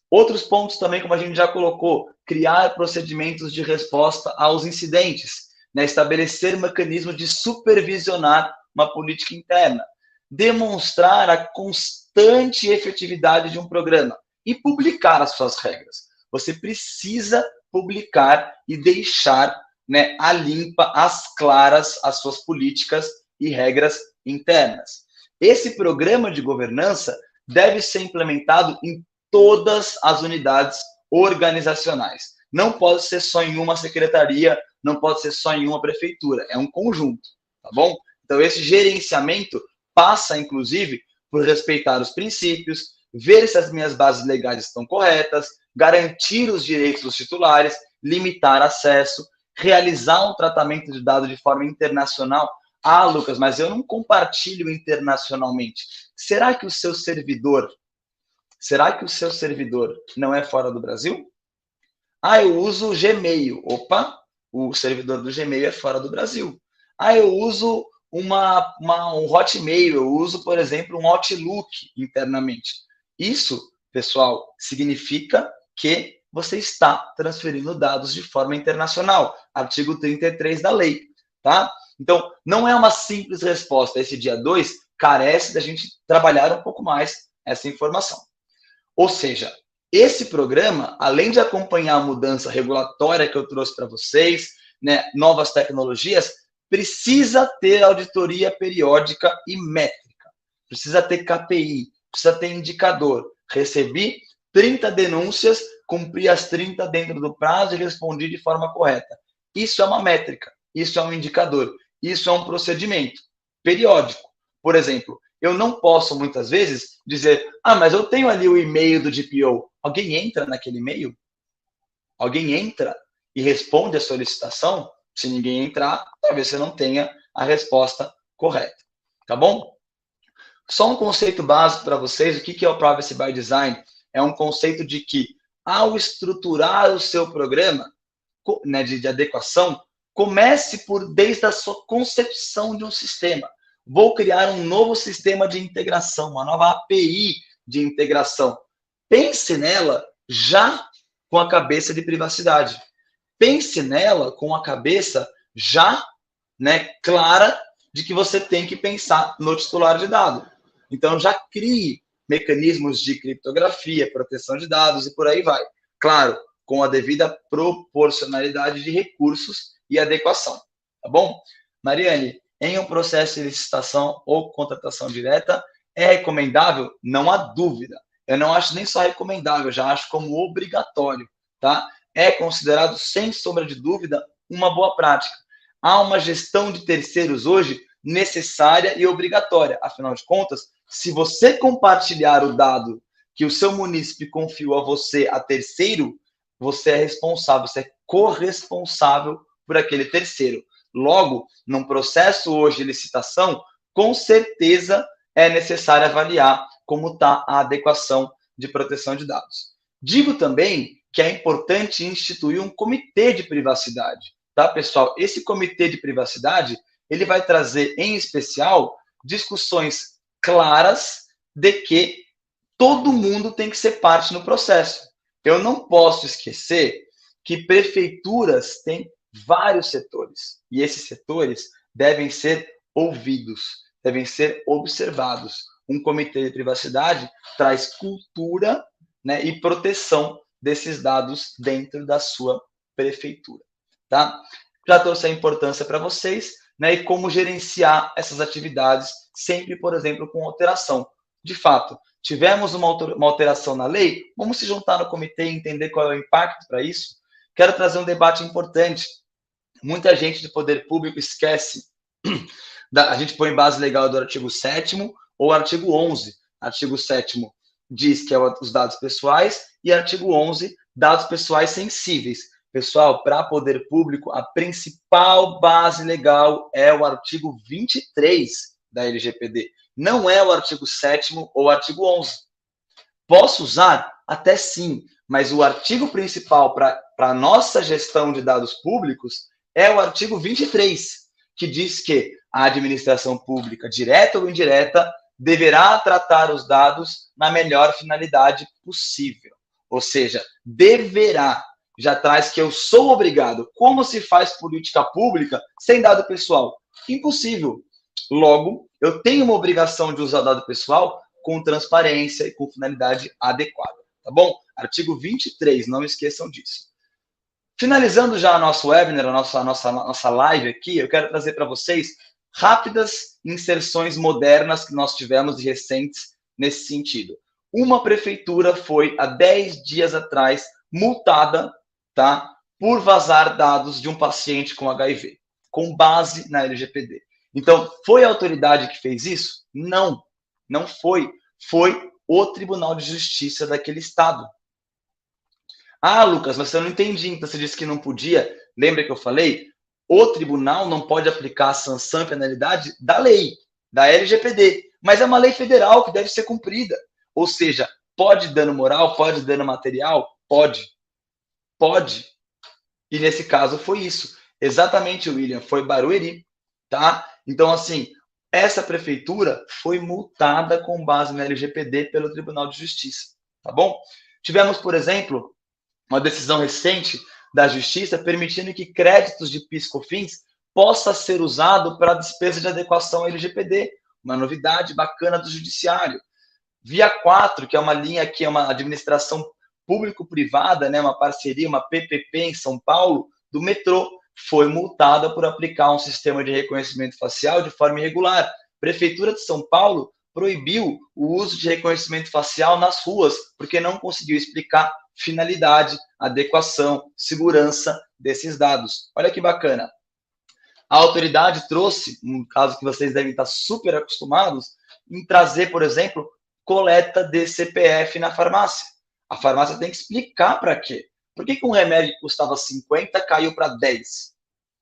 Outros pontos também, como a gente já colocou, criar procedimentos de resposta aos incidentes, né? Estabelecer mecanismos de supervisionar uma política interna, demonstrar a constante efetividade de um programa e publicar as suas regras. Você precisa publicar e deixar, né, a limpa, às claras, as suas políticas e regras internas. Esse programa de governança deve ser implementado em todas as unidades organizacionais. Não pode ser só em uma secretaria, não pode ser só em uma prefeitura, é um conjunto, tá bom? Então, esse gerenciamento passa, inclusive, por respeitar os princípios, ver se as minhas bases legais estão corretas, garantir os direitos dos titulares, limitar acesso, realizar um tratamento de dados de forma internacional. Ah, Lucas, mas eu não compartilho internacionalmente. Será que o seu servidor não é fora do Brasil? Ah, eu uso o Gmail. Opa, o servidor do Gmail é fora do Brasil. Ah, eu uso um Hotmail, eu uso, por exemplo, um Outlook internamente. Isso, pessoal, significa que você está transferindo dados de forma internacional. Artigo 33 da lei, tá? Então, não é uma simples resposta. Esse dia 2 carece da gente trabalhar um pouco mais essa informação. Ou seja, esse programa, além de acompanhar a mudança regulatória que eu trouxe para vocês, né, novas tecnologias, precisa ter auditoria periódica e métrica. Precisa ter KPI, precisa ter indicador. Recebi 30 denúncias, cumpri as 30 dentro do prazo e respondi de forma correta. Isso é uma métrica, isso é um indicador, isso é um procedimento periódico. Por exemplo, eu não posso, muitas vezes, dizer, mas eu tenho ali o e-mail do DPO. Alguém entra naquele e-mail? Alguém entra e responde a solicitação? Se ninguém entrar, talvez você não tenha a resposta correta. Tá bom? Só um conceito básico para vocês. O que é o Privacy by Design? É um conceito de que, ao estruturar o seu programa, né, de adequação, comece desde a sua concepção de um sistema. Vou criar um novo sistema de integração, uma nova API de integração. Pense nela já com a cabeça de privacidade. Pense nela com a cabeça já, né, clara de que você tem que pensar no titular de dado. Então, já crie mecanismos de criptografia, proteção de dados e por aí vai. Claro, com a devida proporcionalidade de recursos e adequação. Tá bom? Mariane, em um processo de licitação ou contratação direta, é recomendável? Não há dúvida. Eu não acho nem só recomendável, já acho como obrigatório, tá? É considerado, sem sombra de dúvida, uma boa prática. Há uma gestão de terceiros hoje necessária e obrigatória. Afinal de contas, se você compartilhar o dado que o seu munícipe confiou a você, a terceiro, você é responsável, você é corresponsável por aquele terceiro. Logo, num processo hoje de licitação, com certeza é necessário avaliar como está a adequação de proteção de dados. Digo também que é importante instituir um comitê de privacidade, tá, pessoal? Esse comitê de privacidade, ele vai trazer, em especial, discussões claras de que todo mundo tem que ser parte no processo. Eu não posso esquecer que prefeituras têm vários setores, e esses setores devem ser ouvidos, devem ser observados. Um comitê de privacidade traz cultura, né, e proteção desses dados dentro da sua prefeitura, tá? Já trouxe a importância para vocês, né, e como gerenciar essas atividades, sempre, por exemplo, com alteração. De fato, tivemos uma alteração na lei, vamos se juntar no comitê e entender qual é o impacto para isso. Quero trazer um debate importante. Muita gente do poder público esquece, a gente põe base legal do artigo 7º ou artigo 11. Artigo 7º diz que é os dados pessoais e artigo 11, dados pessoais sensíveis. Pessoal, para poder público, a principal base legal é o artigo 23 da LGPD. Não é o artigo 7º ou o artigo 11. Posso usar? Até sim, mas o artigo principal para a nossa gestão de dados públicos é o artigo 23, que diz que a administração pública, direta ou indireta, deverá tratar os dados na melhor finalidade possível. Ou seja, deverá. Já traz que eu sou obrigado. Como se faz política pública sem dado pessoal? Impossível. Logo, eu tenho uma obrigação de usar dado pessoal com transparência e com finalidade adequada. Tá bom? Artigo 23, não esqueçam disso. Finalizando já nosso webinar, a nossa live aqui, eu quero trazer para vocês rápidas inserções modernas que nós tivemos recentes nesse sentido. Uma prefeitura foi, há 10 dias atrás, multada, tá, por vazar dados de um paciente com HIV, com base na LGPD. Então, foi a autoridade que fez isso? Não, não foi. Foi o Tribunal de Justiça daquele estado. Ah, Lucas, mas você não entendi, então você disse que não podia. Lembra que eu falei? O tribunal não pode aplicar a sanção e penalidade da lei, da LGPD, mas é uma lei federal que deve ser cumprida. Ou seja, pode dano moral, pode dano material? Pode. Pode. E nesse caso foi isso. Exatamente, William, foi Barueri, tá? Então, assim, essa prefeitura foi multada com base na LGPD pelo Tribunal de Justiça, tá bom? Tivemos, por exemplo, uma decisão recente da Justiça permitindo que créditos de PIS/COFINS possa ser usado para despesa de adequação à LGPD, uma novidade bacana do Judiciário. Via 4, que é uma linha que é uma administração público-privada, né, uma parceria, uma PPP em São Paulo, do metrô, foi multada por aplicar um sistema de reconhecimento facial de forma irregular. Prefeitura de São Paulo proibiu o uso de reconhecimento facial nas ruas, porque não conseguiu explicar finalidade, adequação, segurança desses dados. Olha que bacana. A autoridade trouxe, um caso que vocês devem estar super acostumados, em trazer, por exemplo, coleta de CPF na farmácia. A farmácia tem que explicar para quê. Por que um remédio que custava 50 caiu para 10?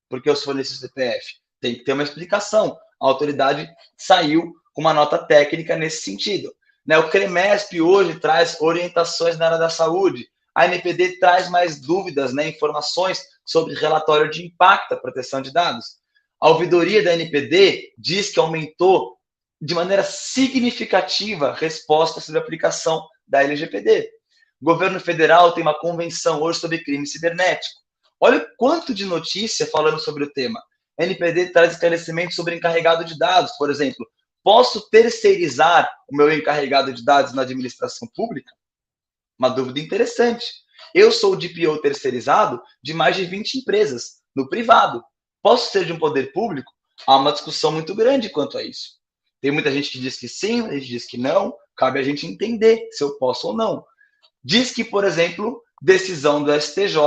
Porque eu forneci o CPF. Tem que ter uma explicação. A autoridade saiu com uma nota técnica nesse sentido. O CREMESP hoje traz orientações na área da saúde. A NPD traz mais dúvidas, informações sobre relatório de impacto da proteção de dados. A ouvidoria da NPD diz que aumentou de maneira significativa a resposta sobre a aplicação da LGPD. O governo federal tem uma convenção hoje sobre crime cibernético. Olha o quanto de notícia falando sobre o tema. A NPD traz esclarecimentos sobre encarregado de dados, por exemplo. Posso terceirizar o meu encarregado de dados na administração pública? Uma dúvida interessante. Eu sou o DPO terceirizado de mais de 20 empresas, no privado. Posso ser de um poder público? Há uma discussão muito grande quanto a isso. Tem muita gente que diz que sim, muita gente diz que não. Cabe a gente entender se eu posso ou não. Diz que, por exemplo, decisão do STJ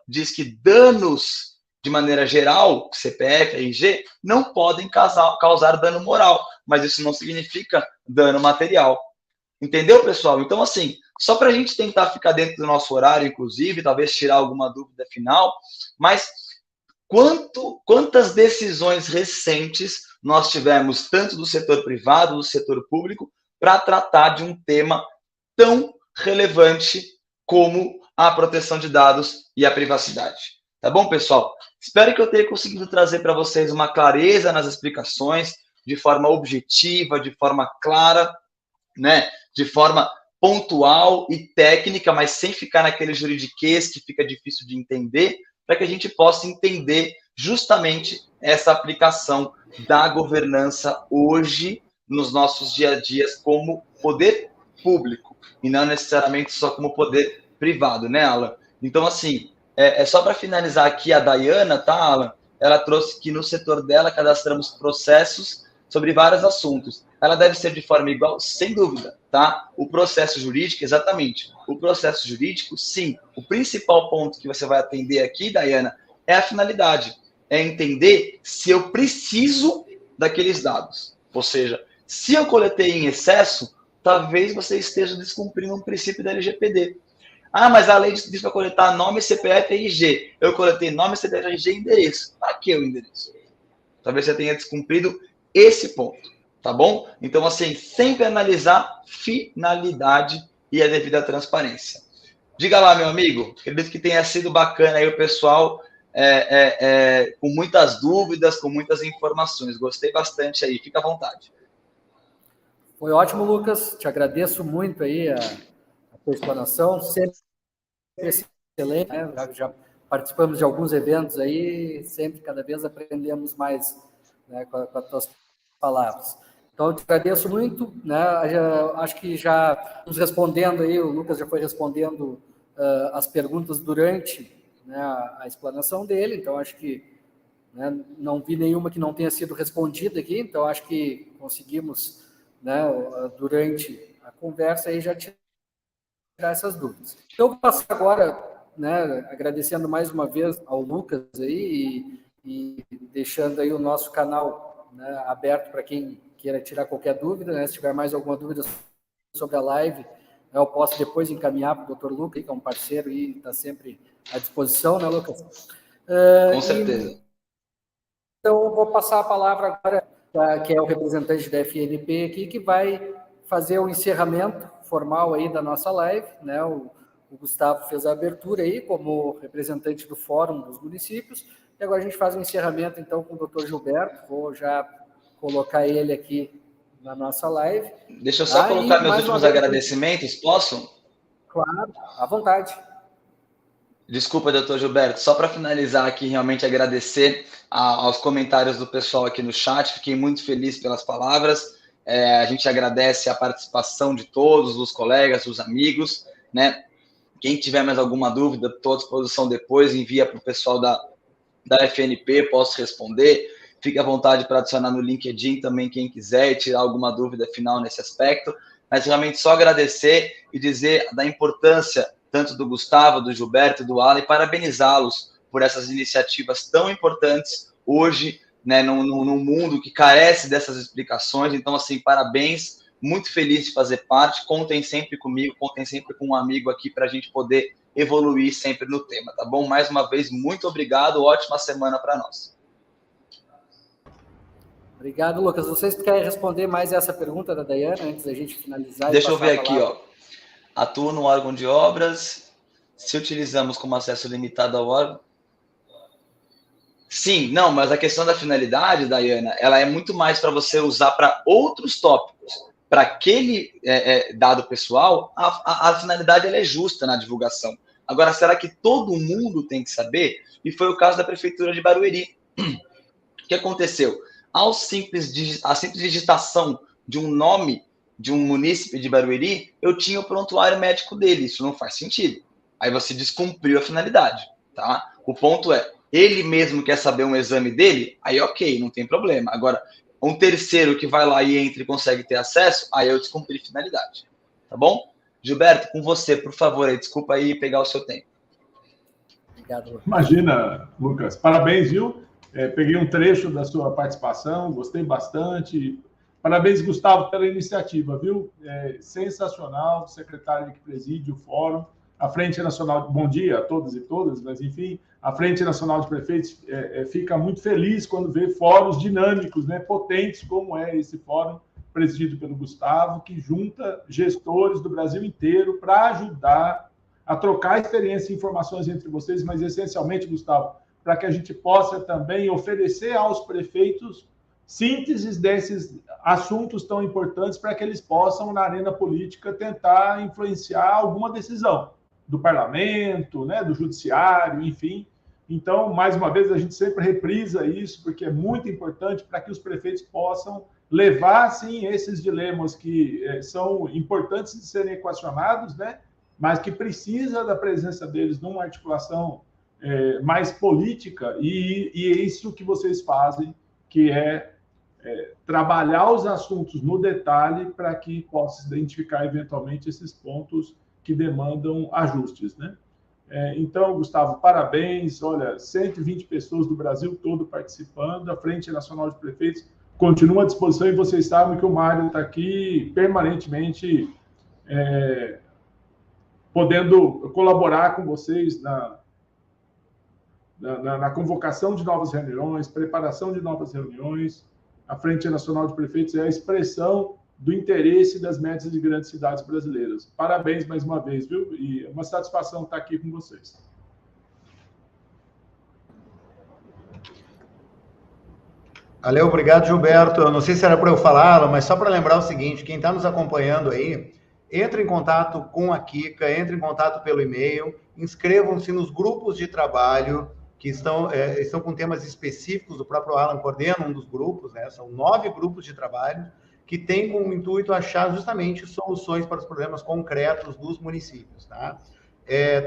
diz que danos de maneira geral, CPF, RG, não podem causar dano moral, mas isso não significa dano material. Entendeu, pessoal? Então, assim, só para a gente tentar ficar dentro do nosso horário, inclusive, talvez tirar alguma dúvida final, mas quantas decisões recentes nós tivemos, tanto do setor privado, do setor público, para tratar de um tema tão relevante como à proteção de dados e à privacidade. Tá bom, pessoal? Espero que eu tenha conseguido trazer para vocês uma clareza nas explicações, de forma objetiva, de forma clara, né? De forma pontual e técnica, mas sem ficar naquele juridiquês que fica difícil de entender, para que a gente possa entender justamente essa aplicação da governança hoje nos nossos dia a dias como poder público e não necessariamente só como poder privado, né, Alan? Então, assim, só para finalizar aqui a Dayana, tá, Alan? Ela trouxe que no setor dela cadastramos processos sobre vários assuntos. Ela deve ser de forma igual? Sem dúvida, tá? O processo jurídico, exatamente. O processo jurídico, sim. O principal ponto que você vai atender aqui, Dayana, é a finalidade. É entender se eu preciso daqueles dados. Ou seja, se eu coletei em excesso, talvez você esteja descumprindo um princípio da LGPD. Ah, mas a lei diz para coletar nome, CPF e RG. Eu coletei nome, CPF, RG e endereço. Para que o endereço? Talvez você tenha descumprido esse ponto, tá bom? Então, assim, sempre analisar finalidade e a devida transparência. Diga lá, meu amigo. Acredito que tenha sido bacana aí o pessoal com muitas dúvidas, com muitas informações. Gostei bastante aí. Fica à vontade. Foi ótimo, Lucas. Te agradeço muito aí a tua explanação. Sempre excelente, né? Já participamos de alguns eventos aí, sempre, cada vez aprendemos mais, né, com as tuas palavras. Então, eu te agradeço muito, né? Acho que já nos respondendo aí, o Lucas já foi respondendo as perguntas durante, né, a explanação dele, então acho que, né, não vi nenhuma que não tenha sido respondida aqui, então acho que conseguimos, né, durante a conversa aí já tirar essas dúvidas. Então, eu vou passar agora, né, agradecendo mais uma vez ao Lucas aí e deixando aí o nosso canal, né, aberto para quem queira tirar qualquer dúvida, né? Se tiver mais alguma dúvida sobre a live, né, eu posso depois encaminhar para o Dr. Lucas, que é um parceiro e está sempre à disposição, né, Lucas? Com certeza. Então, eu vou passar a palavra agora, que é o representante da FNP aqui, que vai fazer o encerramento formal aí da nossa live, né? O Gustavo fez a abertura aí como representante do Fórum dos Municípios, e agora a gente faz o encerramento, então, com o Dr. Gilberto. Vou já colocar ele aqui na nossa live. Deixa eu só colocar meus últimos agradecimentos, posso? Claro, à vontade. Desculpa, doutor Gilberto, só para finalizar aqui, realmente agradecer aos comentários do pessoal aqui no chat, fiquei muito feliz pelas palavras, a gente agradece a participação de todos, dos colegas, dos amigos, né? Quem tiver mais alguma dúvida, estou à disposição depois, envia para o pessoal da FNP, posso responder. Fique à vontade para adicionar no LinkedIn também quem quiser e tirar alguma dúvida final nesse aspecto. Mas realmente só agradecer e dizer da importância tanto do Gustavo, do Gilberto, do Alan, e parabenizá-los por essas iniciativas tão importantes hoje, né, num mundo que carece dessas explicações. Então, assim, parabéns. Muito feliz de fazer parte, contem sempre comigo, contem sempre com um amigo aqui para a gente poder evoluir sempre no tema, tá bom? Mais uma vez, muito obrigado, ótima semana para nós. Obrigado, Lucas. Vocês querem responder mais essa pergunta da Dayana, antes da gente finalizar? Deixa eu ver aqui, ó. Atuo no órgão de obras, se utilizamos como acesso limitado ao órgão... Sim, não, mas a questão da finalidade, Dayana, ela é muito mais para você usar para outros tópicos. Para aquele dado pessoal, a finalidade ela é justa na divulgação. Agora, será que todo mundo tem que saber? E foi o caso da Prefeitura de Barueri. O que aconteceu? A simples digitação de um nome de um munícipe de Barueri, eu tinha o prontuário médico dele. Isso não faz sentido. Aí você descumpriu a finalidade. Tá? O ponto é, ele mesmo quer saber um exame dele? Aí ok, não tem problema. Agora, um terceiro que vai lá e entra e consegue ter acesso, aí eu descumpri finalidade. Tá bom? Gilberto, com você, por favor, aí, desculpa aí pegar o seu tempo. Obrigado, Lucas. Imagina, Lucas. Parabéns, viu? Peguei um trecho da sua participação, gostei bastante. Parabéns, Gustavo, pela iniciativa, viu? Sensacional, secretário que preside o fórum. A Frente Nacional, bom dia a todos e todas, mas enfim, a Frente Nacional de Prefeitos fica muito feliz quando vê fóruns dinâmicos, né, potentes, como é esse fórum presidido pelo Gustavo, que junta gestores do Brasil inteiro para ajudar a trocar experiência e informações entre vocês, mas essencialmente, Gustavo, para que a gente possa também oferecer aos prefeitos sínteses desses assuntos tão importantes para que eles possam, na arena política, tentar influenciar alguma decisão do parlamento, né, do judiciário, enfim. Então, mais uma vez, a gente sempre reprisa isso, porque é muito importante para que os prefeitos possam levar, sim, esses dilemas que são importantes de serem equacionados, né, mas que precisa da presença deles numa articulação mais política, e é isso que vocês fazem, que é trabalhar os assuntos no detalhe para que possa identificar, eventualmente, esses pontos que demandam ajustes, né? Então, Gustavo, parabéns. Olha, 120 pessoas do Brasil todo participando, a Frente Nacional de Prefeitos continua à disposição, e vocês sabem que o Mário está aqui permanentemente podendo colaborar com vocês na convocação de novas reuniões, preparação de novas reuniões. A Frente Nacional de Prefeitos é a expressão do interesse das médias e grandes cidades brasileiras. Parabéns mais uma vez, viu? E é uma satisfação estar aqui com vocês. Valeu, obrigado, Gilberto. Eu não sei se era para eu falar, mas só para lembrar o seguinte, quem está nos acompanhando aí, entre em contato com a Kika, entre em contato pelo e-mail, inscrevam-se nos grupos de trabalho que estão com temas específicos. O próprio Alan coordena um dos grupos, né? São 9 grupos de trabalho que tem como intuito achar justamente soluções para os problemas concretos dos municípios, tá?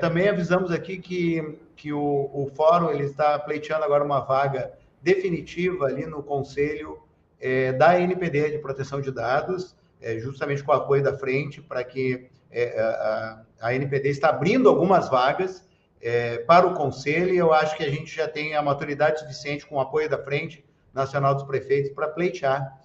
Também avisamos aqui que o fórum ele está pleiteando agora uma vaga definitiva ali no Conselho da NPD de Proteção de Dados, justamente com o apoio da Frente, para que a NPD está abrindo algumas vagas para o Conselho, e eu acho que a gente já tem a maturidade suficiente com o apoio da Frente Nacional dos Prefeitos para pleitear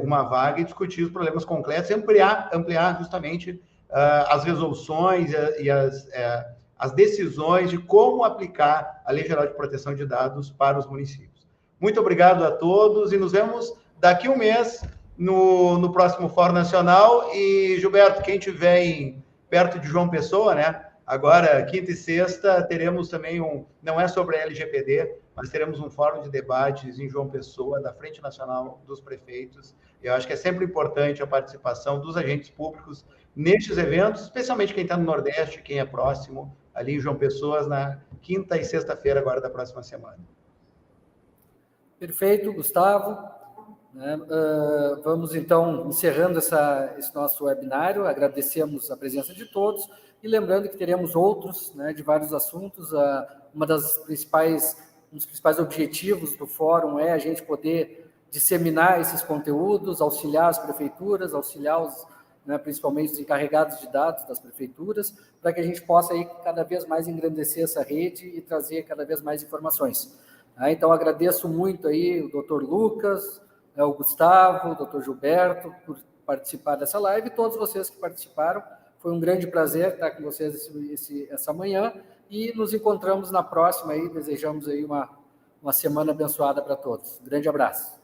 uma vaga e discutir os problemas concretos e ampliar justamente as resoluções e as decisões de como aplicar a Lei Geral de Proteção de Dados para os municípios. Muito obrigado a todos e nos vemos daqui um mês no próximo Fórum Nacional. E, Gilberto, quem estiver perto de João Pessoa, né? Agora, quinta e sexta, teremos também não é sobre a LGPD, mas teremos um fórum de debates em João Pessoa, da Frente Nacional dos Prefeitos. Eu acho que é sempre importante a participação dos agentes públicos nestes eventos, especialmente quem está no Nordeste, quem é próximo, ali em João Pessoa, na quinta e sexta-feira agora da próxima semana. Perfeito, Gustavo. Vamos, então, encerrando esse nosso webinário. Agradecemos a presença de todos e lembrando que teremos outros, né, de vários assuntos. Um dos principais objetivos do fórum é a gente poder disseminar esses conteúdos, auxiliar as prefeituras, auxiliar principalmente os encarregados de dados das prefeituras, para que a gente possa aí cada vez mais engrandecer essa rede e trazer cada vez mais informações. Então, agradeço muito aí o Dr. Lucas, o Gustavo, o Dr. Gilberto, por participar dessa live, e todos vocês que participaram. Foi um grande prazer estar com vocês essa manhã, e nos encontramos na próxima aí. Desejamos aí uma semana abençoada para todos. Um grande abraço.